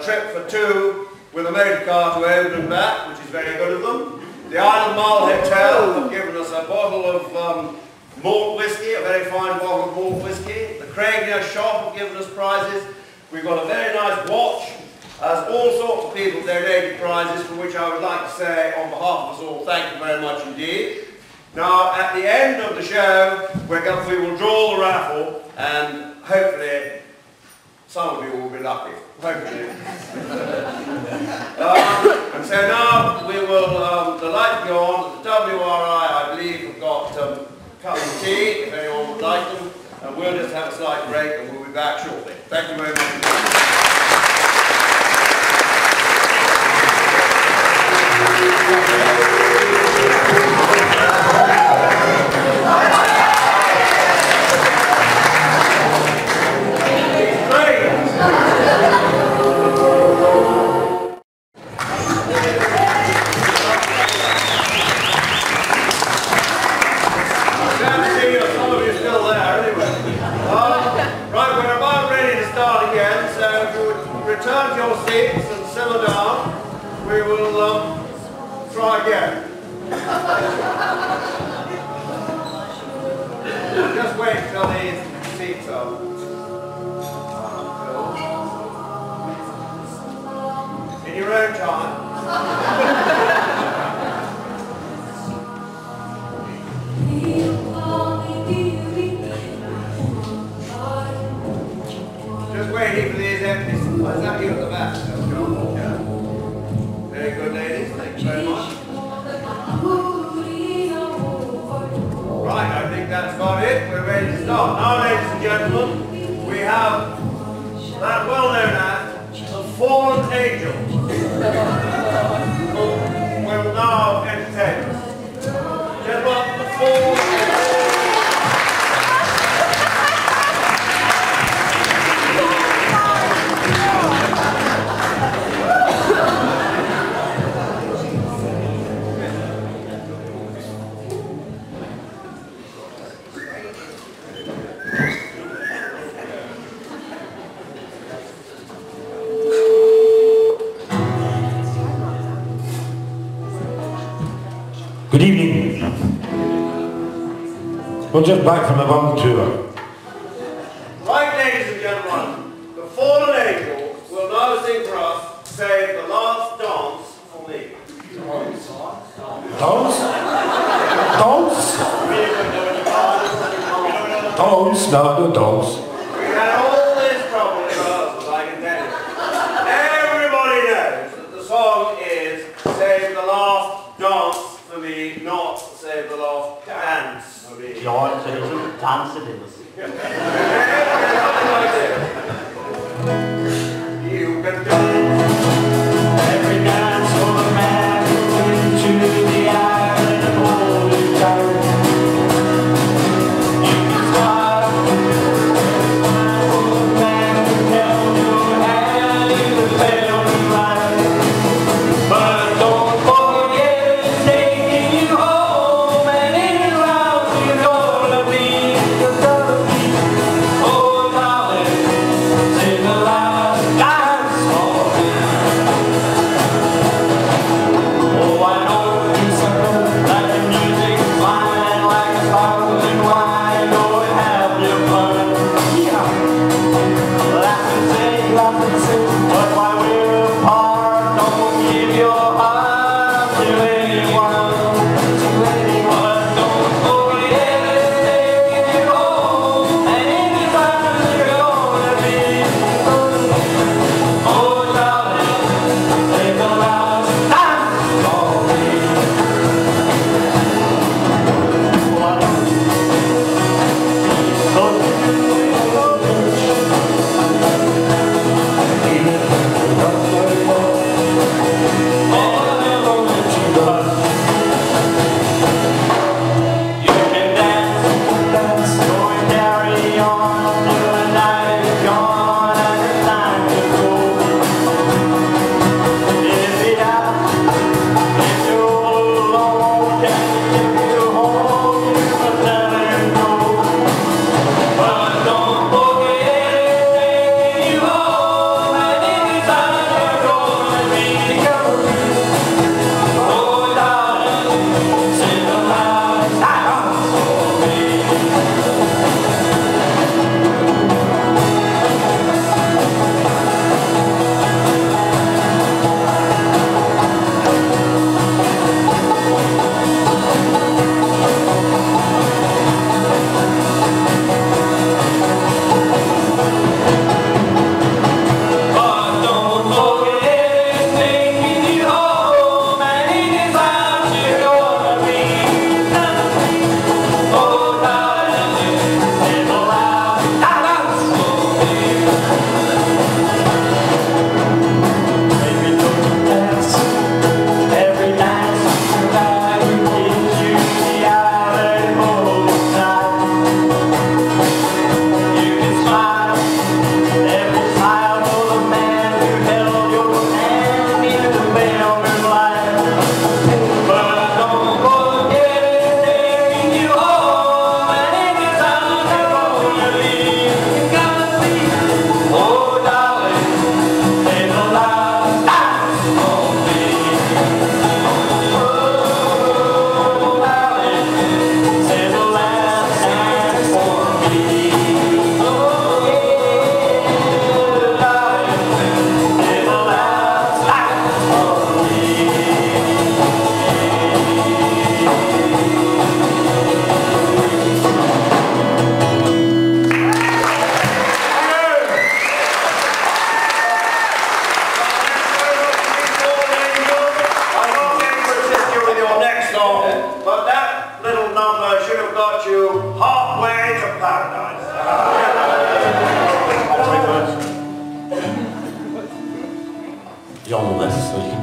trip for 2 with a motor car to Oban and back, which is very good of them. The Isle of Mull Hotel have given us a bottle of malt whisky, a very fine bottle of malt whisky. The Craignere shop have given us prizes. We've got a very nice watch. As all sorts of people donated prizes, for which I would like to say, on behalf of us all, thank you very much indeed. Now, at the end of the show, we will draw the raffle, and hopefully Some of you will be lucky. Hopefully. And so now we will, the light go on. The WRI, I believe, have got cup of tea, if anyone would like them. And we'll just have a slight break and we'll be back shortly. Thank you very much. Return to your seats and simmer down. We will try again. Just wait till these seats are filled. In your own time. Just waiting for these empty. Is that you at the back? Yeah. Very good, ladies. Thank you very much. Right, I think that's about it. We're ready to start. Now, ladies and gentlemen, we have that well-known act, the Fallen Angel, who will now entertain us. Gentlemen, the Fallen Angel. Good evening. We're just back from a bum tour. Right, ladies and gentlemen, the Fallen Angel will now sing for us, Save the Last Dance for Me. Dance? Dance? Dance? No, no dance. We had all this trouble in rehearsals, I can tell you. Everybody knows that the song is Save the Last Dance for Me, not Save the Last Dance for Me. Ja, så det är som dansen i oss. You can dance. Every dance for a man into the air and hold it down. You can start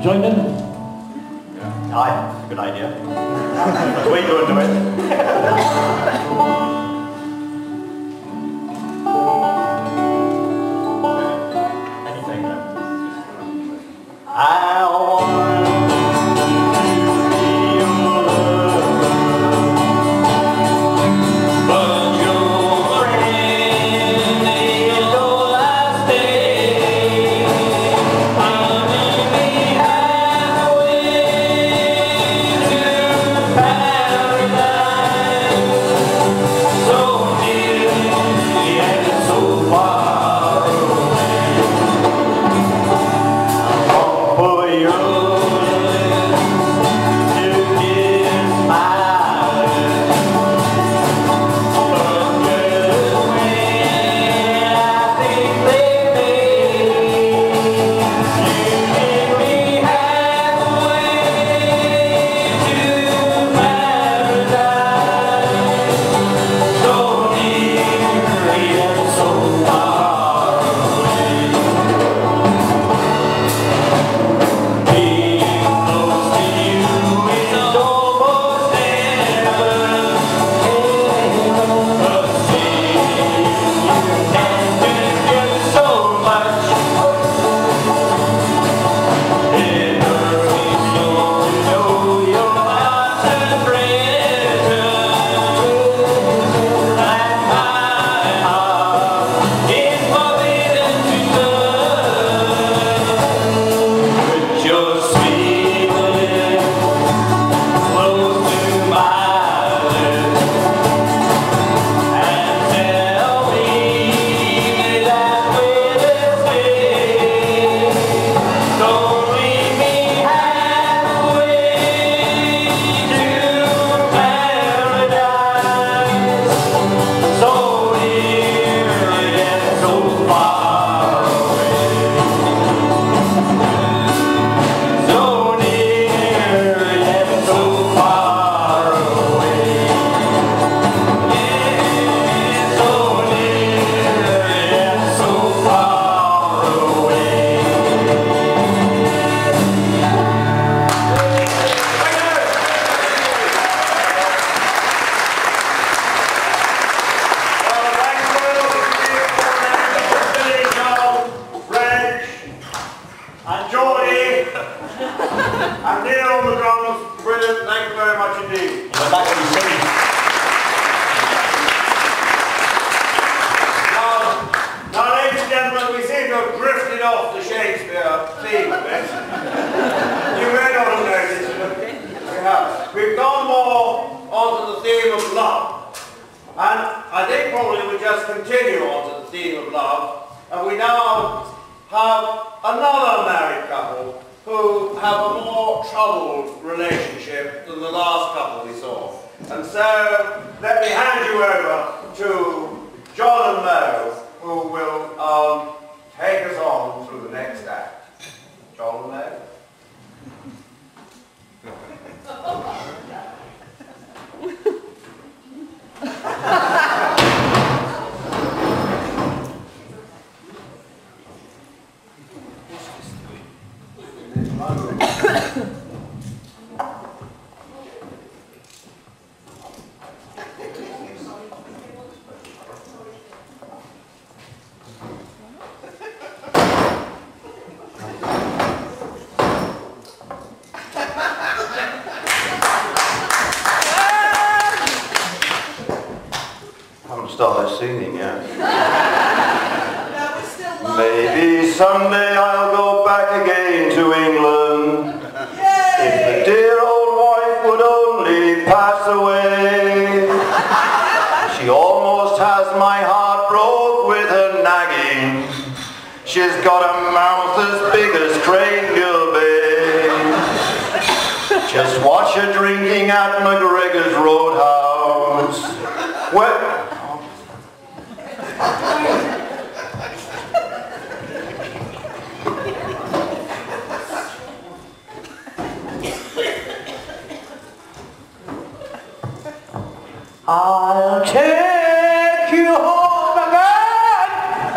join in? Aye, good idea. We go into it. Anything. I want to be your lover, but your friend is all I stay. Leaving me halfway to paradise, so near and so far away. I long for your lips to kiss my lips, but just when I think they fade, you take me halfway to paradise, so near and so far away. Being close to you is almost heaven, but seeing you dance just so much. It hurts me so to know your heart's a treasure, and my heart is forbidden to touch. Put your sweet lips close to my lips and tell me that we're the same. Don't leave me halfway to paradise, so near and so far away. So near and so far away. Yeah, so near and so far away. And Geordie and Neil on the drums. Brilliant, thank you very much indeed. We're back when you sing. Now, ladies and gentlemen, we seem to have drifted off the Shakespeare theme a bit. You may not have noticed, but we have. We've gone more onto the theme of love. And I think probably we just continue onto the theme of love. And we now have another married couple who have a more troubled relationship than the last couple we saw. And so, let me hand you over to John and Mo, who will take us on through the next act. John and Mo? Haven't started singing yet. That was still long. Maybe someday I'll go back again to England. If the dear old wife would only pass away. She almost has my heart broke with her nagging. She's got a mouth as big as Craighill Bay. Just watch her drinking at McGregor's Roadhouse. Well, I'll take you home again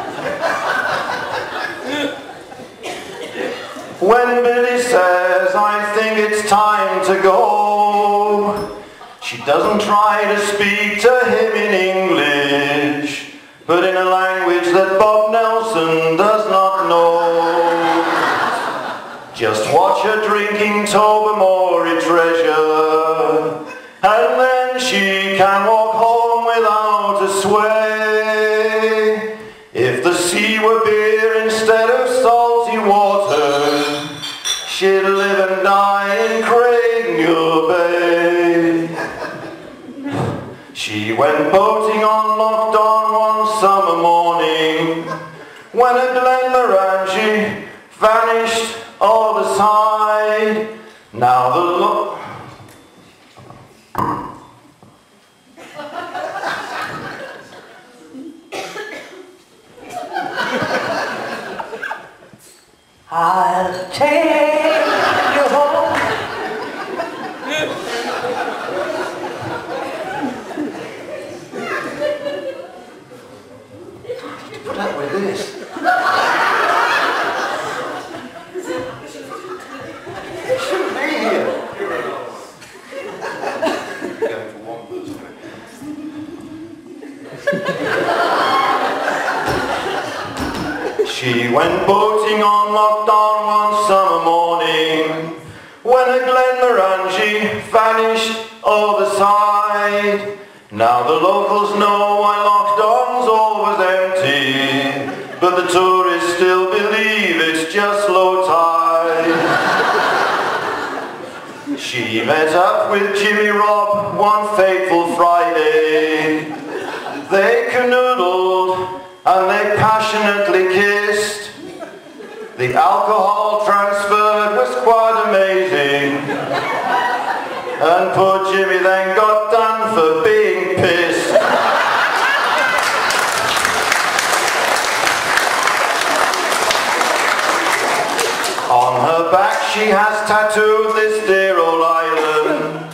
When Billy says, I think it's time to go, she doesn't try to speak to him in English, but in a language that Bob Nelson does not know. Just watch her drinking Tobermory treasure, and then she can walk home without a sway. If the sea were beer instead of salty water, she'd live and die in Craigmure Bay. She went boating on Loch Don one summer morning, when at Glenmorangie vanished all beside. Now the I'll take you home. Put up with this. shouldn't be here. Going for one person. She went boating on Loch Don one summer morning, when at Glenmorangie vanished all beside. Now the locals know why Loch Don's always empty, but the tourists still believe it's just low tide. She met up with Jimmy Robb one fateful Friday. They canoodled and they passionately kissed. The alcohol transferred was quite amazing, and poor Jimmy then got done for being pissed. On her back she has tattooed this dear old island,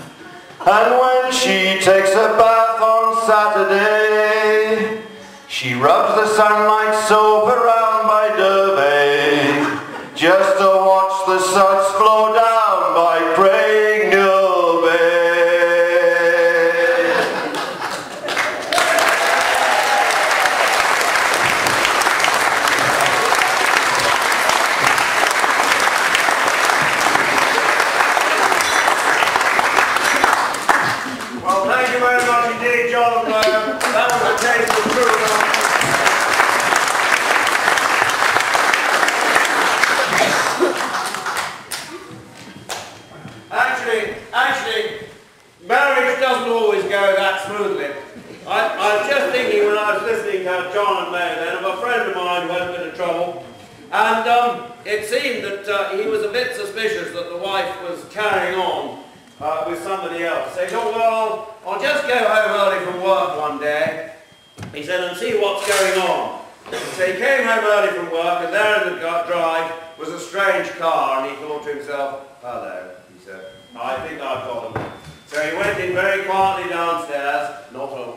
and when she takes a bath on Saturday, she rubs the sunlight soap around by Derby, just to watch the suds flow down by Craigmure Bay. Well, thank you very much indeed, John. That was a taste of truth. Actually, marriage doesn't always go that smoothly. I was just thinking when I was listening to John and May then of a friend of mine who had a bit of trouble, and it seemed that he was a bit suspicious that the wife was carrying on with somebody else. So he thought, well, I'll just go home early from work one day, he said, and see what's going on. So he came home early from work, and there in the drive was a strange car, and he thought to himself, hello, he said, I think I've got him. So he went in very quietly downstairs, not a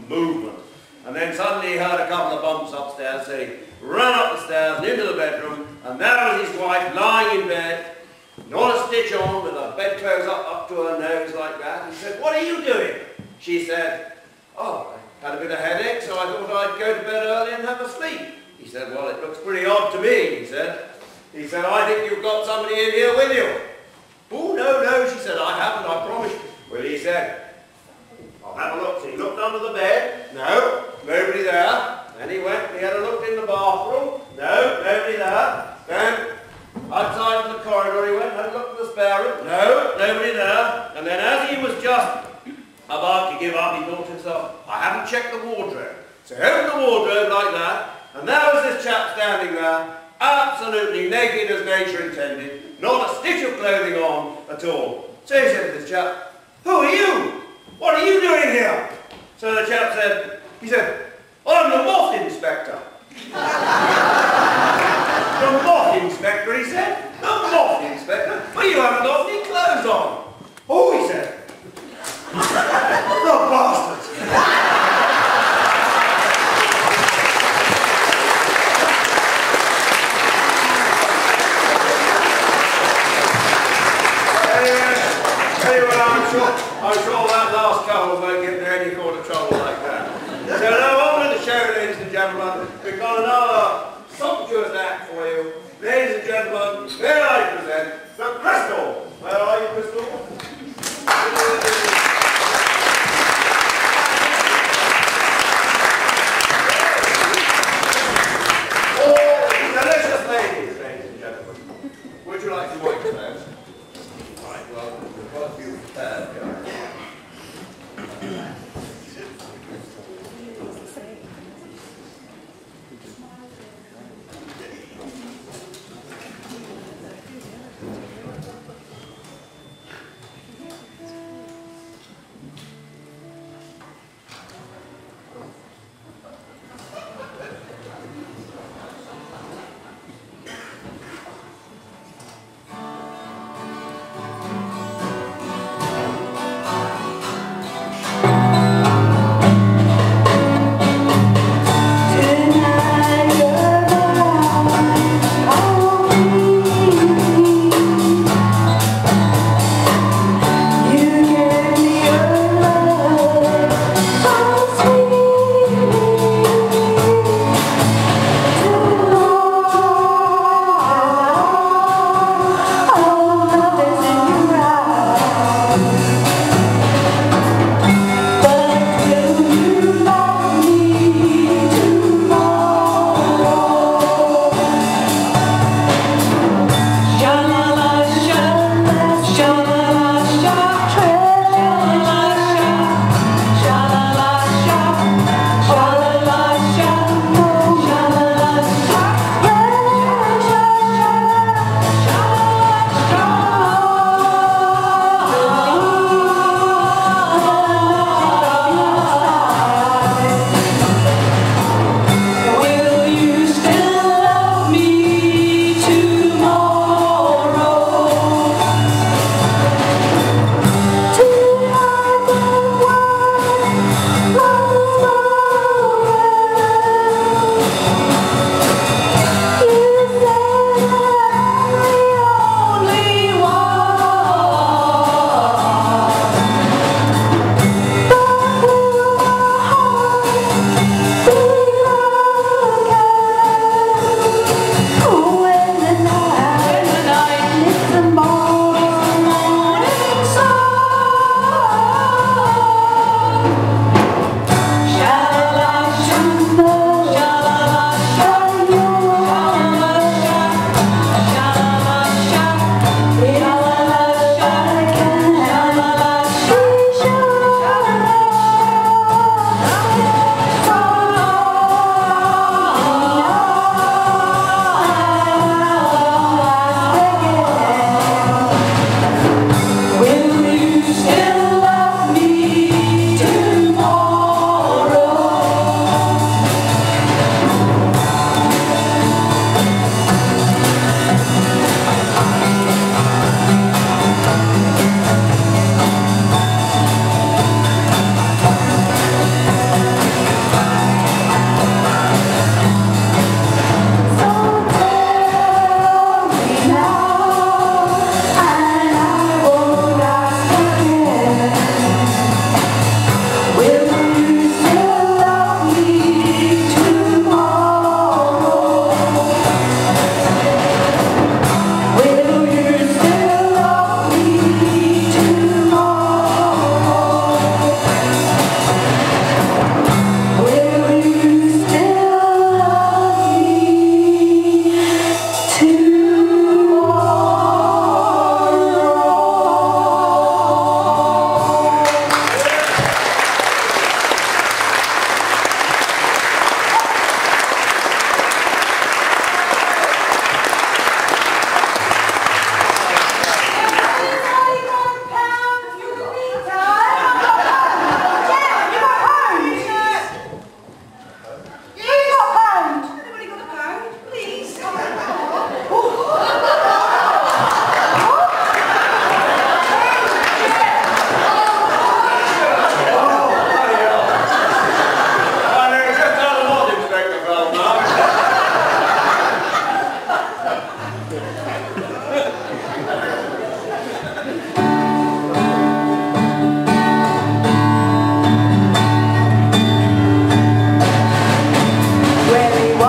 movement. And then suddenly he heard a couple of bumps upstairs, so he ran up the stairs and into the bedroom, and there was his wife lying in bed, not a stitch on, with her bedclothes up to her nose like that. He said, what are you doing? She said, oh, I had a bit of headache, so I thought I'd go to bed early and have a sleep. He said, well, it looks pretty odd to me, he said. He said, I think you've got somebody in here with you. Oh, no, she said, I haven't, I promise you. Well, he said, I'll have a look. So he looked under the bed. No, nobody there. Then he went, he had a look in the bathroom. No, nobody there. Then outside in the corridor he went, had a look in the spare room. No, nobody there. And then as he was just about to give up, he thought to himself, I haven't checked the wardrobe. So he opened the wardrobe like that, and there was this chap standing there, absolutely naked as nature intended, not a stitch of clothing on at all. So he said to this chap, who are you? What are you doing here? So the chap said, I'm the moth inspector. The moth inspector, he said. The moth inspector? Well, you haven't got any clothes on. Oh, he said. The bastards. I'm sure that last couple won't get into any kind of trouble like that. So now on with the show, ladies and gentlemen. We've got another sumptuous act for you. Ladies and gentlemen, may I present the Crystal. Where are you, Crystal? Delicious ladies and gentlemen. Would you like to wait for those? Right, well, we've got a few prepared here.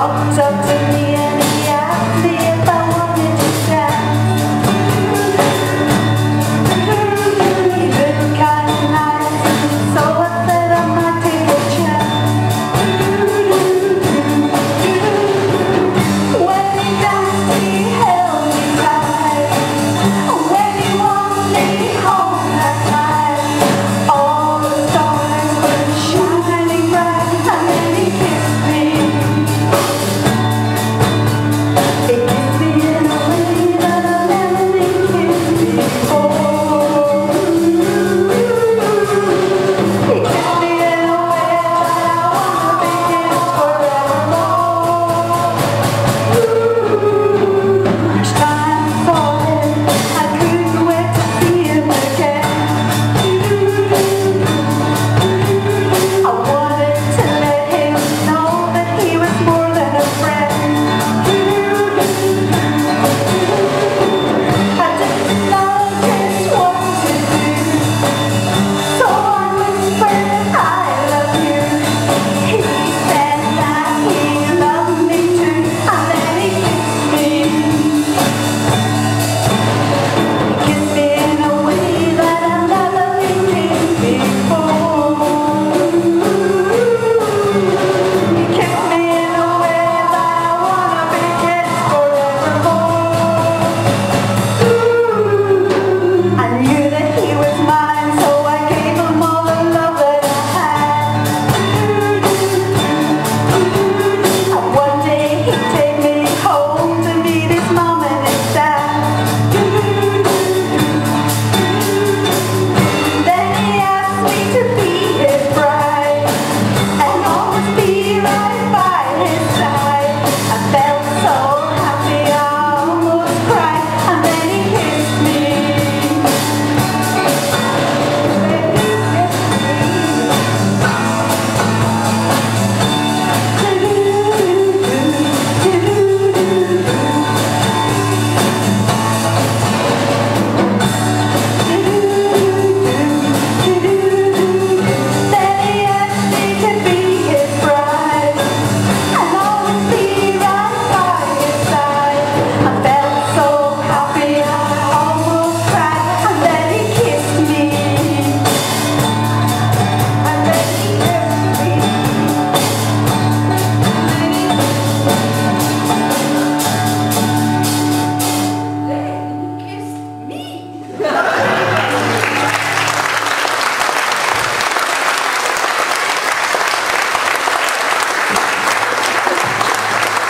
walked up to me and he asked me if I wanted to dance. He looked kind of nice, so I said I might take a chance. When he danced, he held me tight. When he walked me home that night, all the stars were shining bright, and then he kissed me. He kissed me in a way that I've never been kissed before. He kissed me in a way that I wanna be kissed forevermore. Each time I saw him, I couldn't wait to see him again. I wanted to let him know that he was more than a friend. I didn't know just what to do, so I whispered, I love you. He said that he loved me too, and then he kissed me. He kissed me in a way that I've never been kissed before. He kissed me in a way that I wanna be kissed forevermore. I knew that he was mine, so I gave him all the love that I had. And one day he'd take me home to meet his mom and his dad. Then he asked me to be his bride and always be right by his side. I felt so happy I almost cried, and then he kissed me. Then he asked me to be his bride and always be right by his side. I felt so happy I almost cried, and then he kissed me. And then he kissed me. Then he kissed me.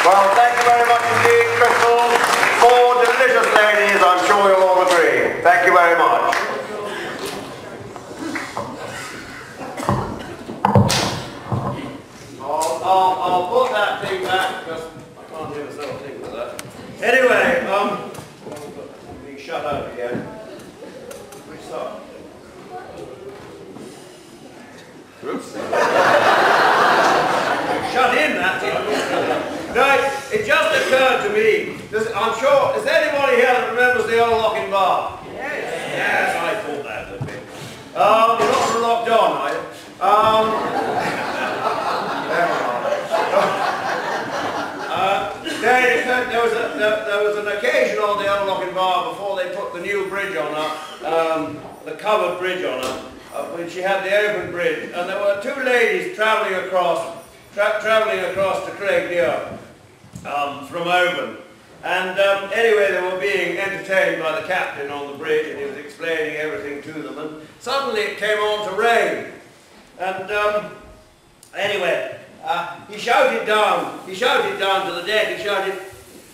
Well, thank you very much indeed, Crystal. Four delicious ladies, I'm sure you'll all agree. Thank you very much. I'll put that thing back because I can't hear myself think with that. Anyway, I'm being shut out again. Restart. Oops. Shut in, that thing. No, it just occurred to me. I'm sure, is there anybody here that remembers the old locking bar? Yes, I thought that would be. You're not locked on, are you? There was an occasion on the old locking bar before they put the new bridge on her, the covered bridge on her, when she had the open bridge, and there were two ladies travelling across to Craignear from Oban. And anyway, they were being entertained by the captain on the bridge, and he was explaining everything to them, and suddenly it came on to rain. And anyway, he shouted down to the deck, he shouted,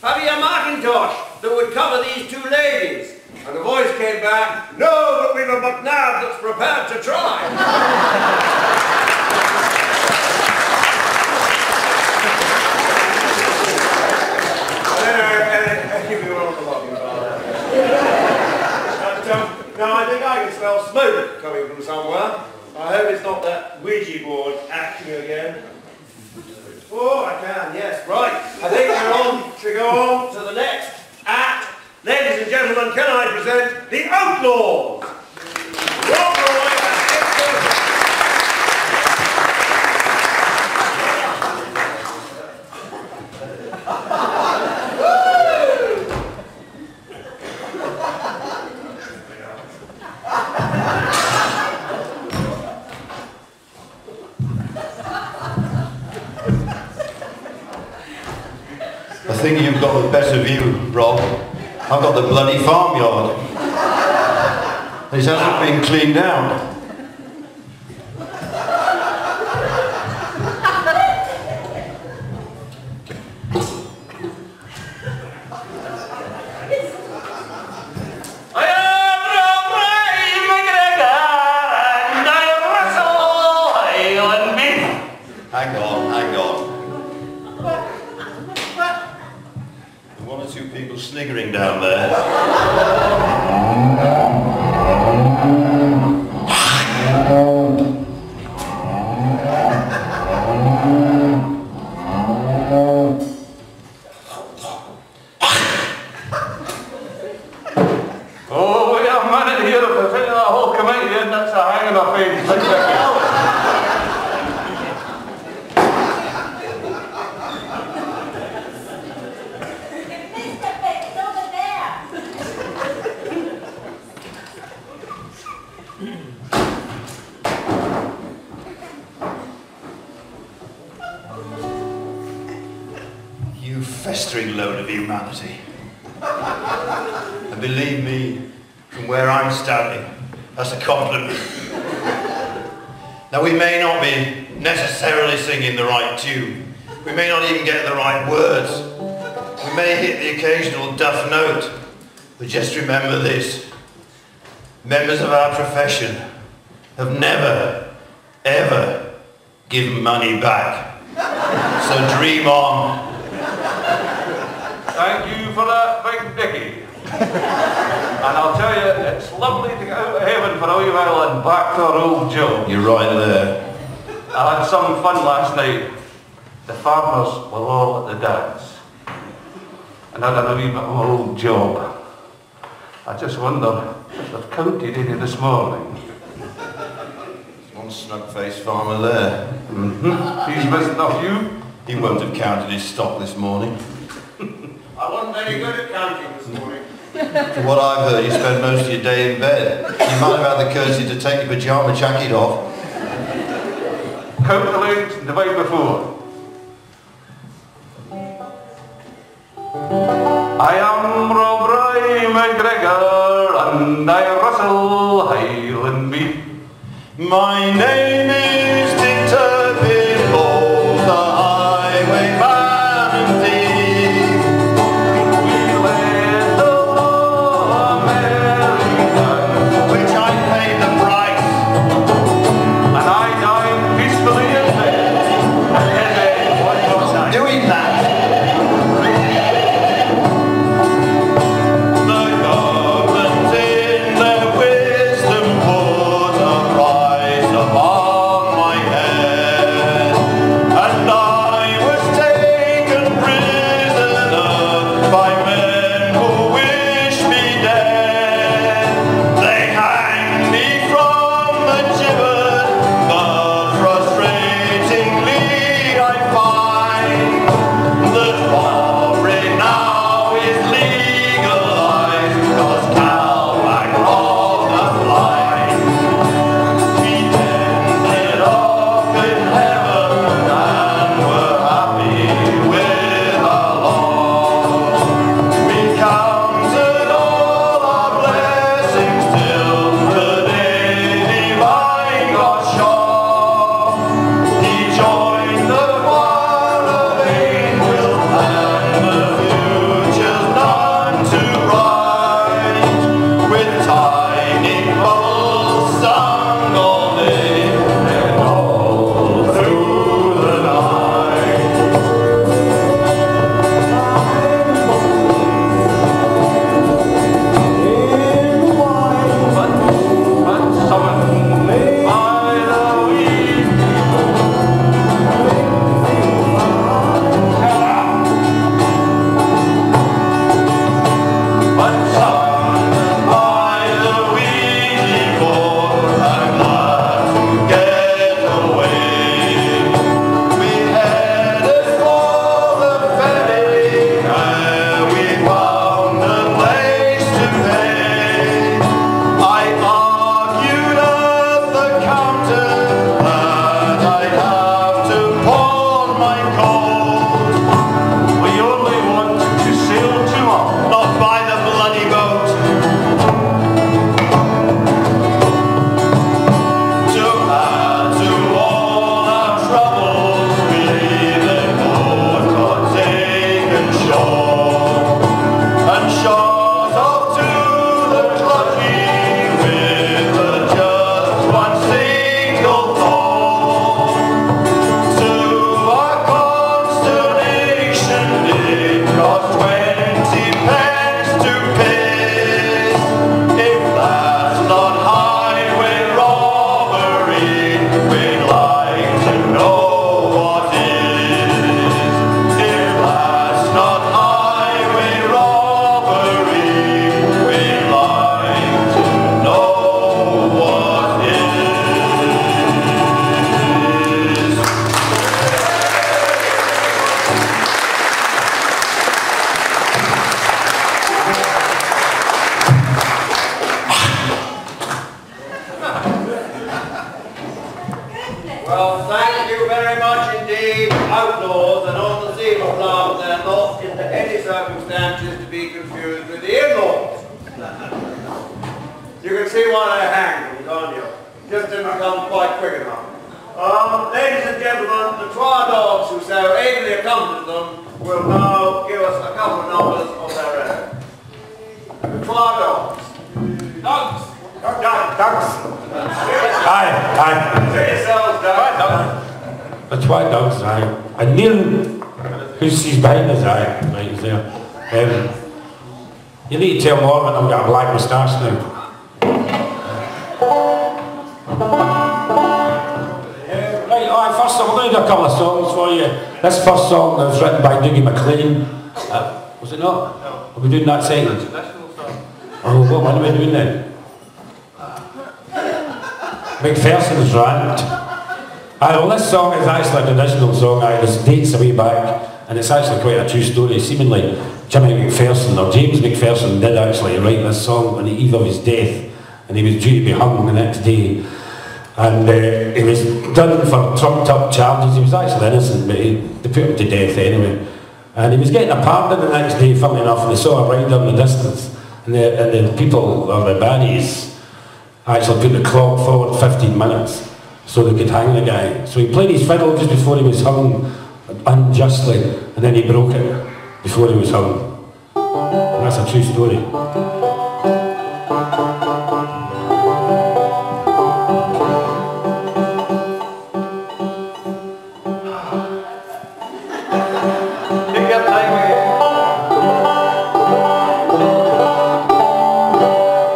"Have you a Macintosh that would cover these two ladies?" And the voice came back, "No, but we've a MacNab that's prepared to try." Now I think I can smell smoke coming from somewhere. I hope it's not that Ouija board acting again. Oh, I can, yes, right. I think we're on to go on to the next act. Ladies and gentlemen, can I present the Outlaws? Rob Roy and Dick Wilson. I think you've got the better view, Rob. I've got the bloody farmyard. It hasn't been cleaned out. Hang on. One or two people sniggering down there. Oh, we have managed here to take that whole committee in, that's a hanging offence. You festering load of humanity. And believe me, from where I'm standing, that's a compliment. Now we may not be necessarily singing the right tune. We may not even get the right words. We may hit the occasional duff note. But just remember this. Members of our profession have never, ever given money back. So dream on. Thank you for that, Big Dickie. And I'll tell you, it's lovely to get out of heaven for a wee while and back to our old job. You're right there. I had some fun last night. The farmers were all at the dance. And I had a wee bit of my old job. I just wonder if they've counted any this morning. There's one snug-faced farmer there. He's missing off you. He won't have counted his stock this morning. I wasn't very good at counting this morning. From what I've heard, you spend most of your day in bed. You might have had the courtesy to take your pyjama jacket off. Count the legs and divide by 4. I am Rob Roy McGregor and I am Russell Highland Beat. My name is Dictor Bimbo, the highway man and thief. We led the American, Which I paid the price. and I died peacefully in bed. And heaven one more time. Doing that. The government in their wisdom put a price upon my head. circumstances to be confused with the in-laws. You can see why they hanged them, can't you? Just didn't come quite quick enough. Ladies and gentlemen, the trial dogs who so ably accompanied them will now give us a couple of numbers of their own. The trial dogs. Dogs. Dogs. Aye. Say yourselves, dogs. That's why dogs, aye. And Neil, who sees behind us, aye, right, he's there. You need to tell Morgan I've got a black moustache now. Right, first I'm going to do a couple of songs for you. This first song was written by Dougie McLean. Was it not? No. Are we doing that second? Oh, what are we doing then? McPherson's Rant. Well, this song is actually a traditional song. It was dates a way back, and it's actually quite a true story. Seemingly, Jimmy McPherson, or James McPherson, did actually write this song on the eve of his death, and he was due to be hung the next day. And he was done for trumped-up charges. He was actually innocent, but they put him to death anyway. And he was getting a pardon the next day, funnily enough, and they saw a rider in the distance, and the people, or the baddies, actually put the clock forward 15 minutes so they could hang the guy. So he played his fiddle just before he was hung unjustly, and then he broke it before he was hung. And that's a true story.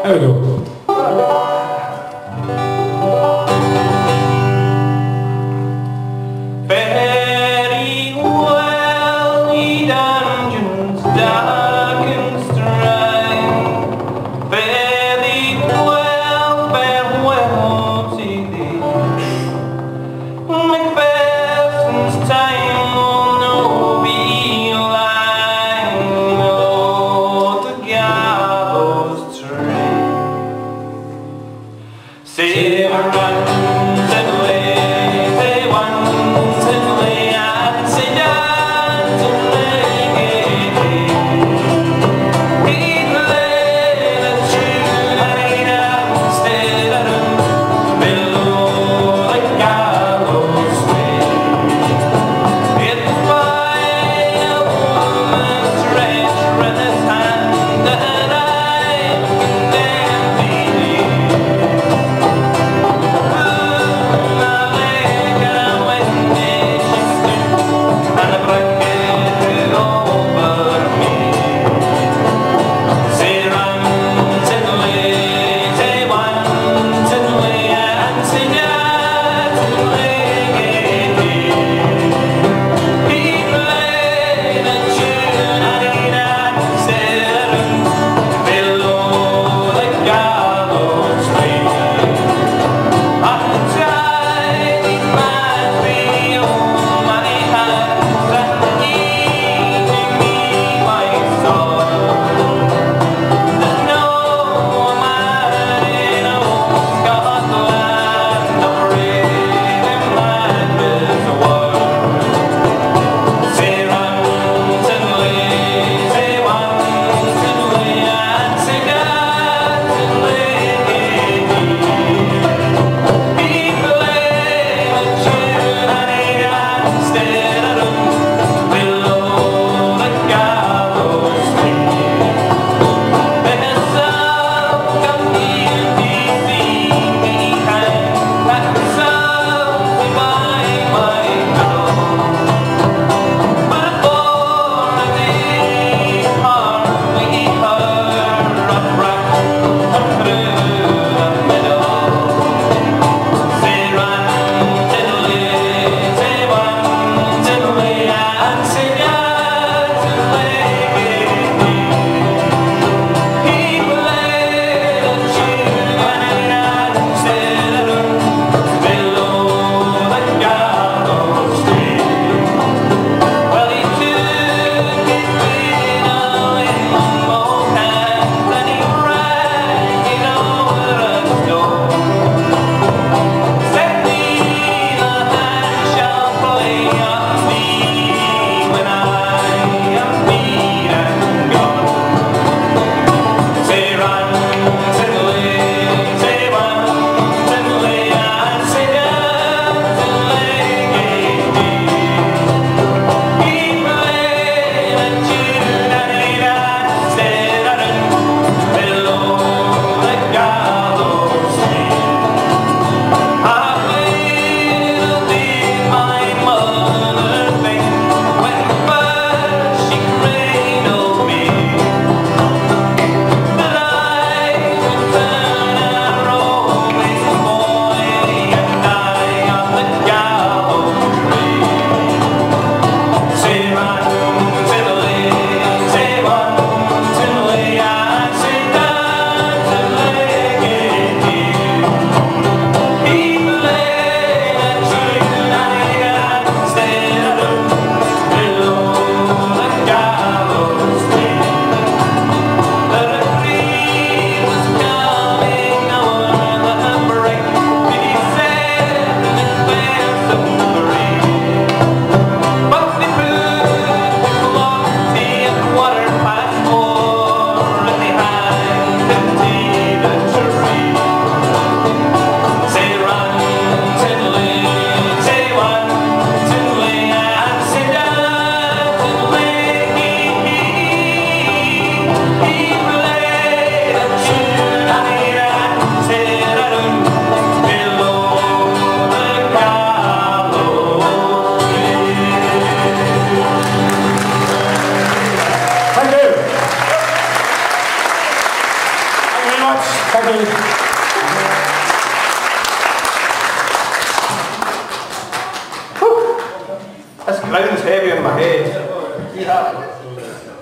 There we go. Very well, ye dungeons dark and strange,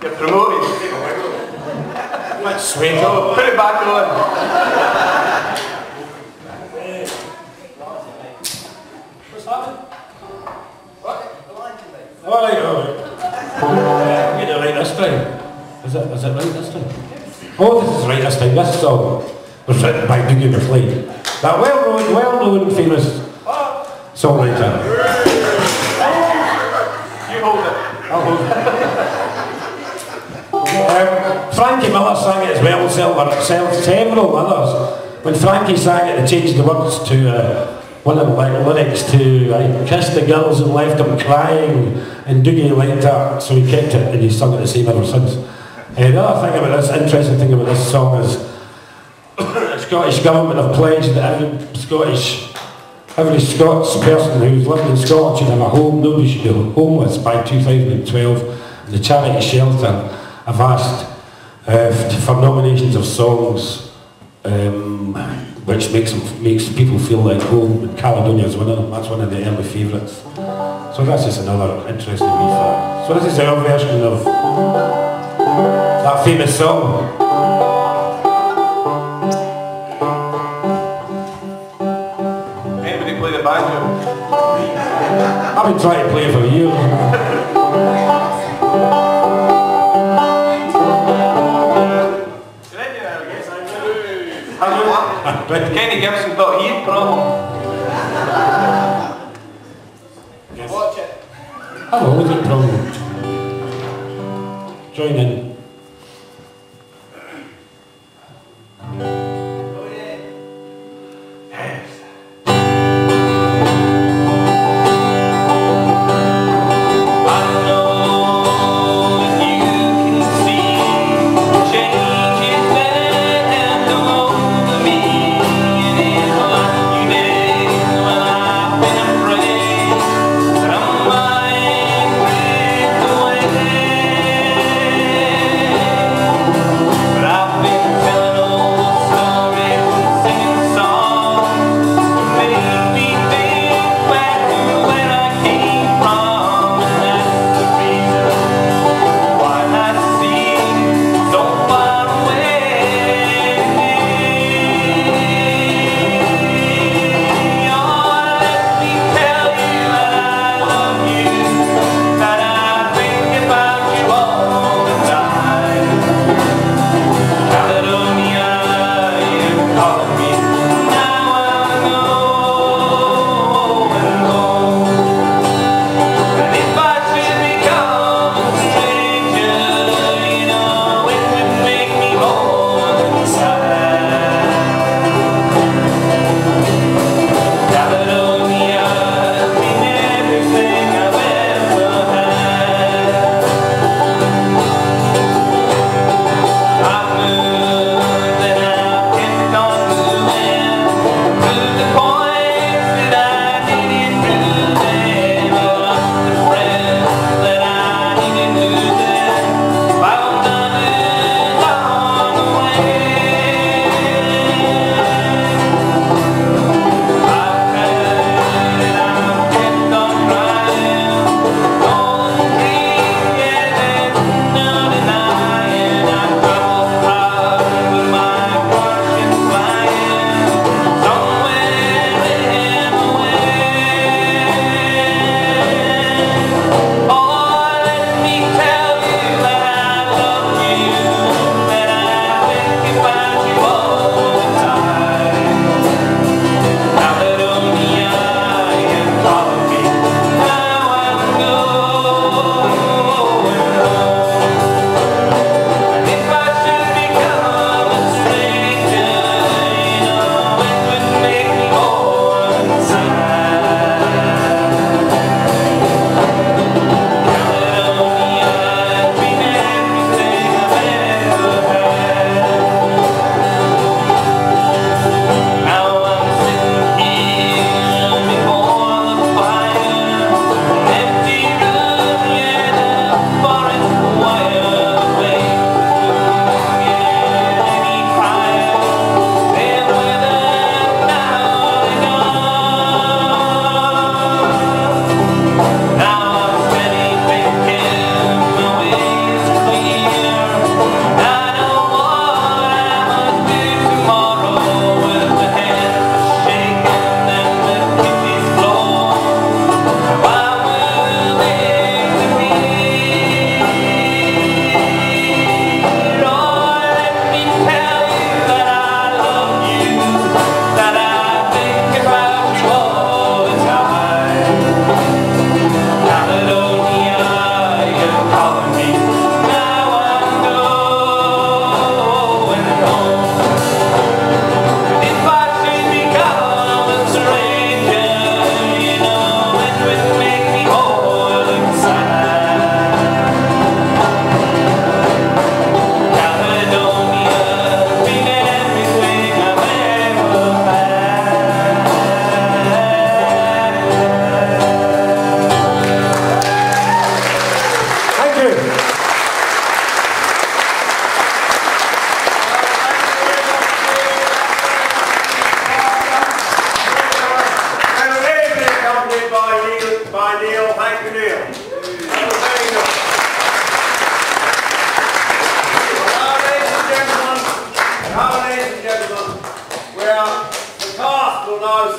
You're promoted. Let's sweet Oh, put it back on. What's happening? What? Alright, alright. Get it right this time. Is it right this time? Oh, this is right this time. This song was written by Dougie McLean. That well-known, famous songwriter. You hold it. I'll hold it. Frankie Miller sang it as well, several others. When Frankie sang it, they changed the words to one of the lyrics to I kissed the girls and left them crying, and Dougie liked that, so he kept it and he's sung it the same ever since. The other thing about this, interesting thing about this song is the Scottish Government have pledged that every Scots person who's living in Scotland should have a home. Nobody should be homeless by 2012. And the charity Shelter have asked for nominations of songs which makes people feel like home. And Caledonia's one of them. That's one of the early favourites. So that's just another interesting wee fact. So this is our version of that famous song. Anybody play the banjo? I've been trying to play it for years. Kenny Gibson got ear problem. Yes. Watch it. Hello, what's the problem? Join in. Changes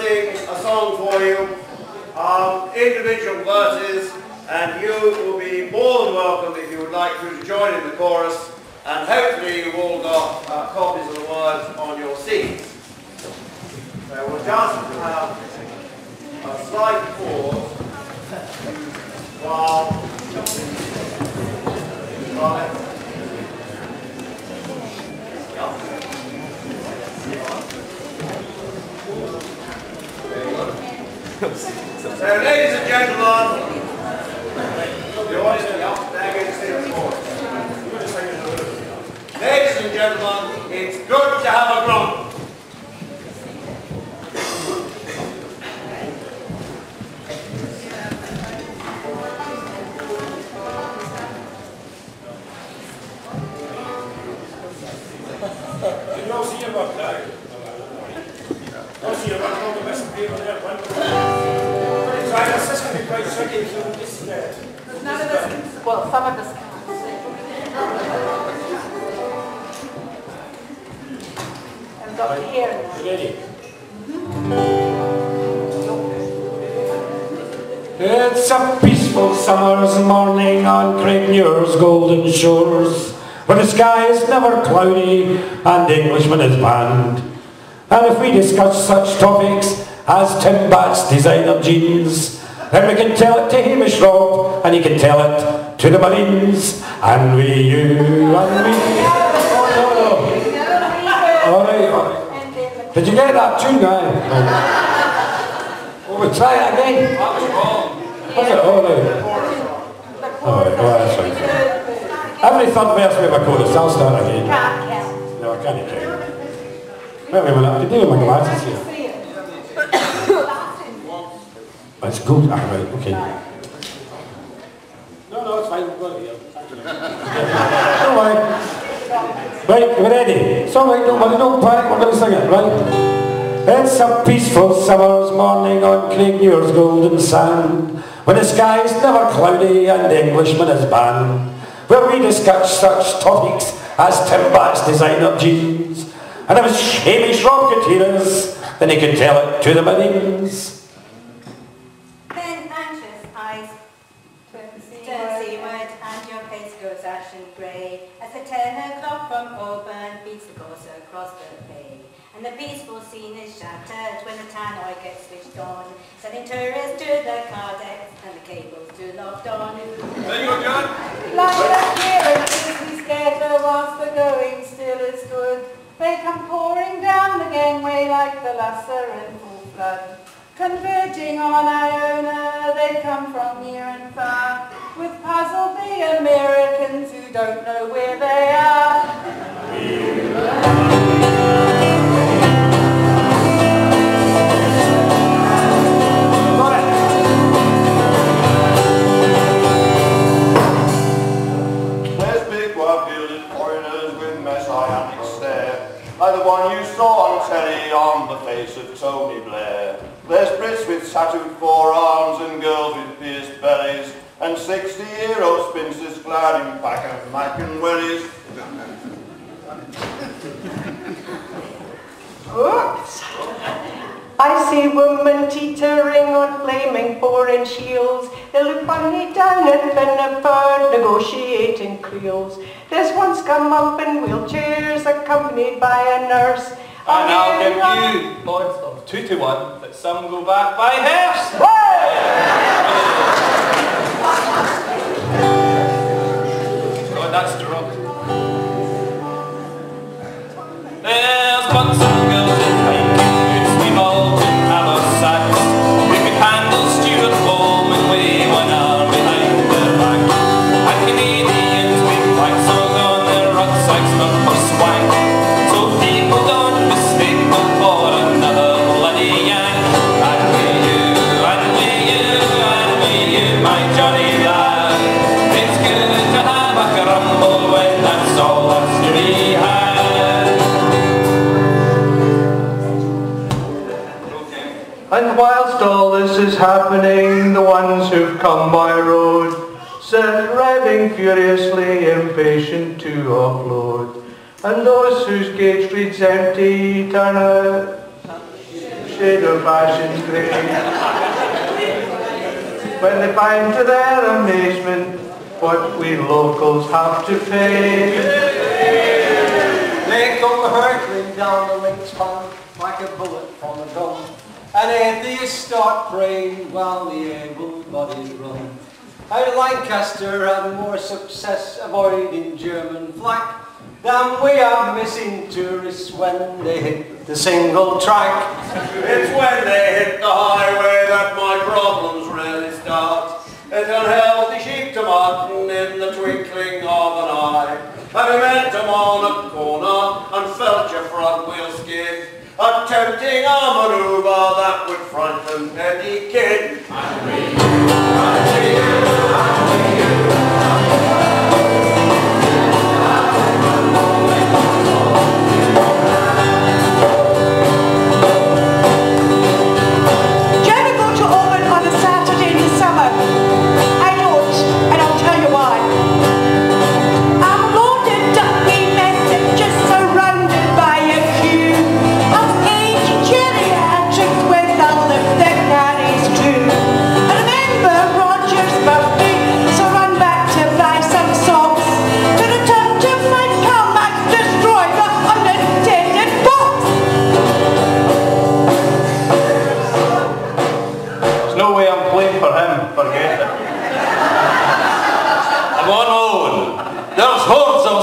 sing a song for you, individual verses, and you will be more than welcome if you would like to join in the chorus, and hopefully you've all got copies of the words on your seats. So we'll just have a slight pause while So, ladies and gentlemen, the audience up there against the chorus. Ladies and gentlemen, it's good to have a grunt. You don't see about that. Don't see about all the best people there. That's going to be quite tricky. None of us can, well, some of us can't see. I've got to hear it. Ready? It's a peaceful summer's morning on Craigmuir's golden shores, where the sky is never cloudy and Englishman is banned. And if we discuss such topics as Tim Bat's designer jeans, then we can tell it to Hamish Robb, and he can tell it to the Marines, and we, you, and we. Oh, no. Alright. Did you get that tune, guy? Oh, we'll try it again. That was wrong. Was it? Oh, no. Alright, that's right. Every third verse we have a chorus, I'll start again. No, I can't count. Wait a minute, I can do it with my glasses here. It's good, right, okay. No, it's fine, we've got it here. Don't worry. Right, we're ready. It's alright, don't panic, we're going to sing it, right? It's a peaceful summer's morning on Craigmuir's golden sand, when the sky's never cloudy and the Englishman is banned, where we discuss such topics as Tim Bat's designer jeans, and if it's Hamish Robb could hear us, then he can tell it to the Marines. Then anxious eyes turn seaward and your face goes ashen grey as the 10 o'clock from Auburn beats the course across the bay. And the peaceful scene is shattered when the tannoy gets switched on, sending tourists to the car decks and the cables to locked on. There you go, John. Like the clearance we scatter whilst the going still is good. They come pouring down the gangway like the Lasser in full flood. Converging on Iona, they come from near and far, with puzzled the Americans who don't know where they are. There's big well-builded foreigners with messianic stare, like the one you saw on telly on the face of Tony Blair. There's Brits with tattooed forearms and girls with pierced bellies, and 60-year-old spinsters clad in pack and mac and wellies. Oops. I see women teetering on flaming foreign shields. They look funny down at Finneford negotiating creels. There's one scum up in wheelchairs accompanied by a nurse. And I'll give you odds of 2 to 1 that some go back by hearse. God, that's drunk. There's but some girls in high boots, we vaulted haversacks, who could handle Stuart home and wave one arm behind their back. And Canadians with white songs on their rucksacks, not for swank. So people don't mistake them for another bloody yank. And we you, my Johnny lad. It's good to have a grumble when that's all that's to be had. And whilst all this is happening, the ones who've come by road sit revving furiously, impatient to offload. And those whose gauge reads empty turn out. shade of ashen grey. When they find to their amazement what we locals have to pay. They come hurtling down the links path like a bullet from a gun, and atheists start praying while the able-bodied run. How Lancaster had more success avoiding German flak than we are missing tourists when they hit the single track. It's when they hit the highway that my problems really start. It's unhealthy sheep to mutton in the twinkling of an eye. Have you met them on a corner and felt your front wheel skid? Attempting a manoeuvre that would frighten any kid.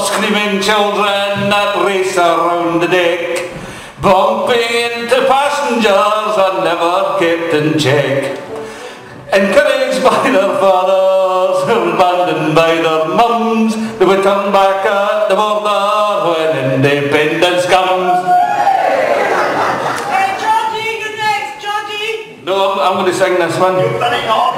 Screaming children that race around the deck, bumping into passengers and never kept in check. Encouraged by their fathers, abandoned by their mums, they would turn back at the border when independence comes. Hey, Georgie, you're next, Georgie. No, I'm going to sing this one. You better not.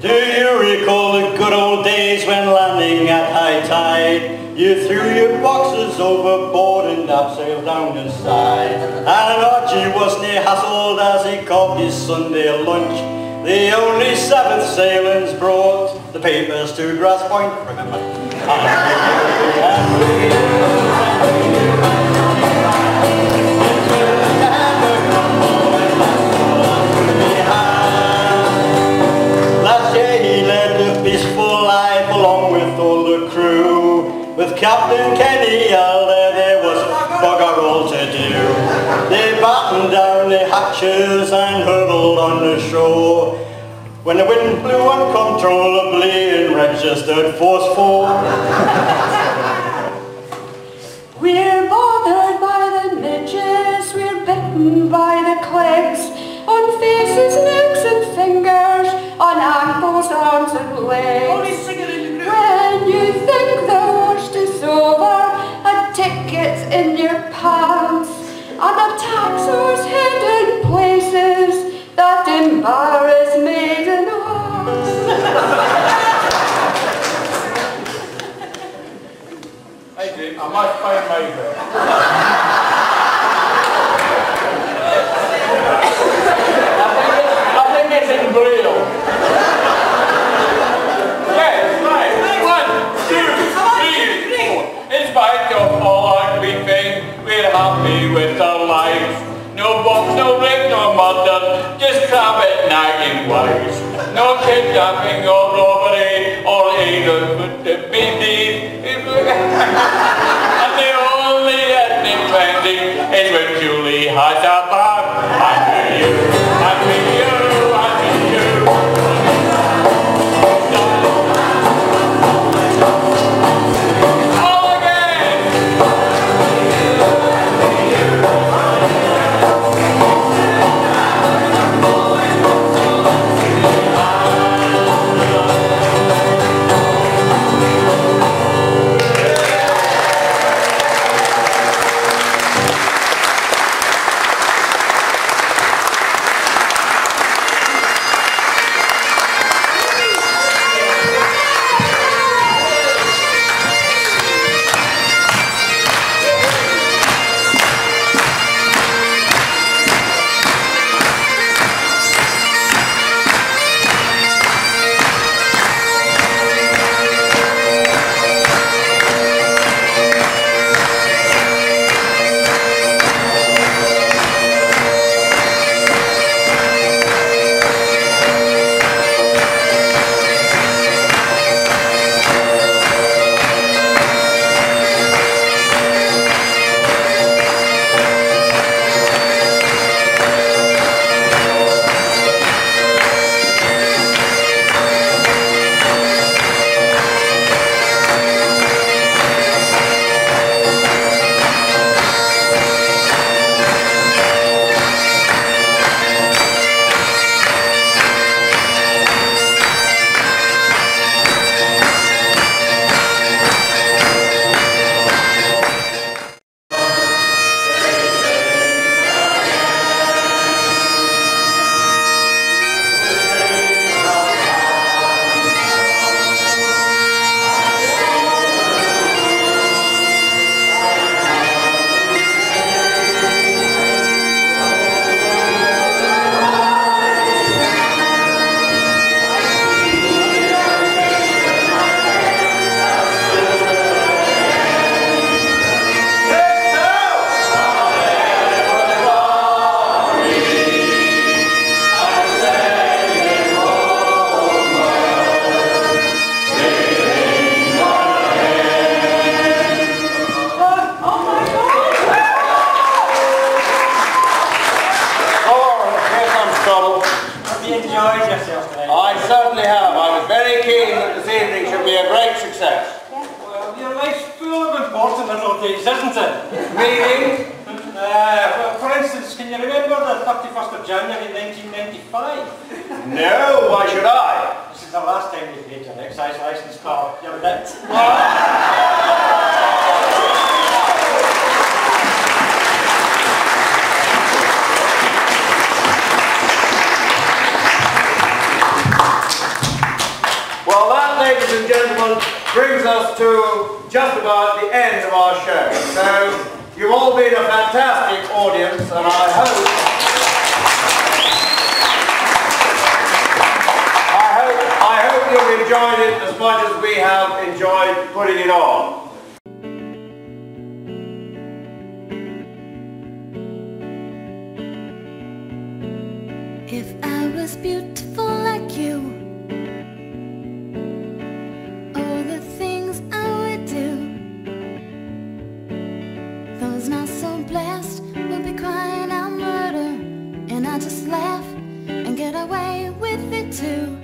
Do you recall the good old days when landing at high tide, you threw your boxes overboard and upsailed down the side? And Archie wasn't hassled as he caught his Sunday lunch. The only Sabbath sailings brought the papers to Grass Point, remember? Peaceful life along with all the crew. With Captain Kenny Elder there was bugger all to do. They battened down the hatches and hurtled on the shore when the wind blew uncontrollably and registered force 4. We're bothered by the midges, we're bitten by the clicks, on faces, necks and fingers, on ankles, arms and legs. When you think the worst is over, a ticket's in your pants, and a taxer's hidden places that embarrass maiden hearts. Hey, I must find my way. I think it's in Braille. Yes, right. 1, 2, 3, 4. In spite of all our grieving, we're happy with our lives. No bombs, no rape, no murder, just traffic nagging wives. No kidnapping or robbery or either would it be deed. And the only ethnic cleansing is when Julie has a bar. And to you, and to you, and to you. All again. enjoyed yourself tonight? I certainly have. I was very keen that this evening should be a great success. Well, your life's full of important little days, isn't it? Meaning? Well, for instance, can you remember the 31st of January 1995? No, why should I? This is the last time you paid your excise licence card. You ever did? Well, that, ladies and gentlemen, brings us to just about the end of our show. So, you've all been a fantastic audience, and I hope you've enjoyed it as much as we have enjoyed putting it on. If I was beautiful like you, all the things I would do, those not so blessed would be crying out murder, and I just laugh and get away with it too.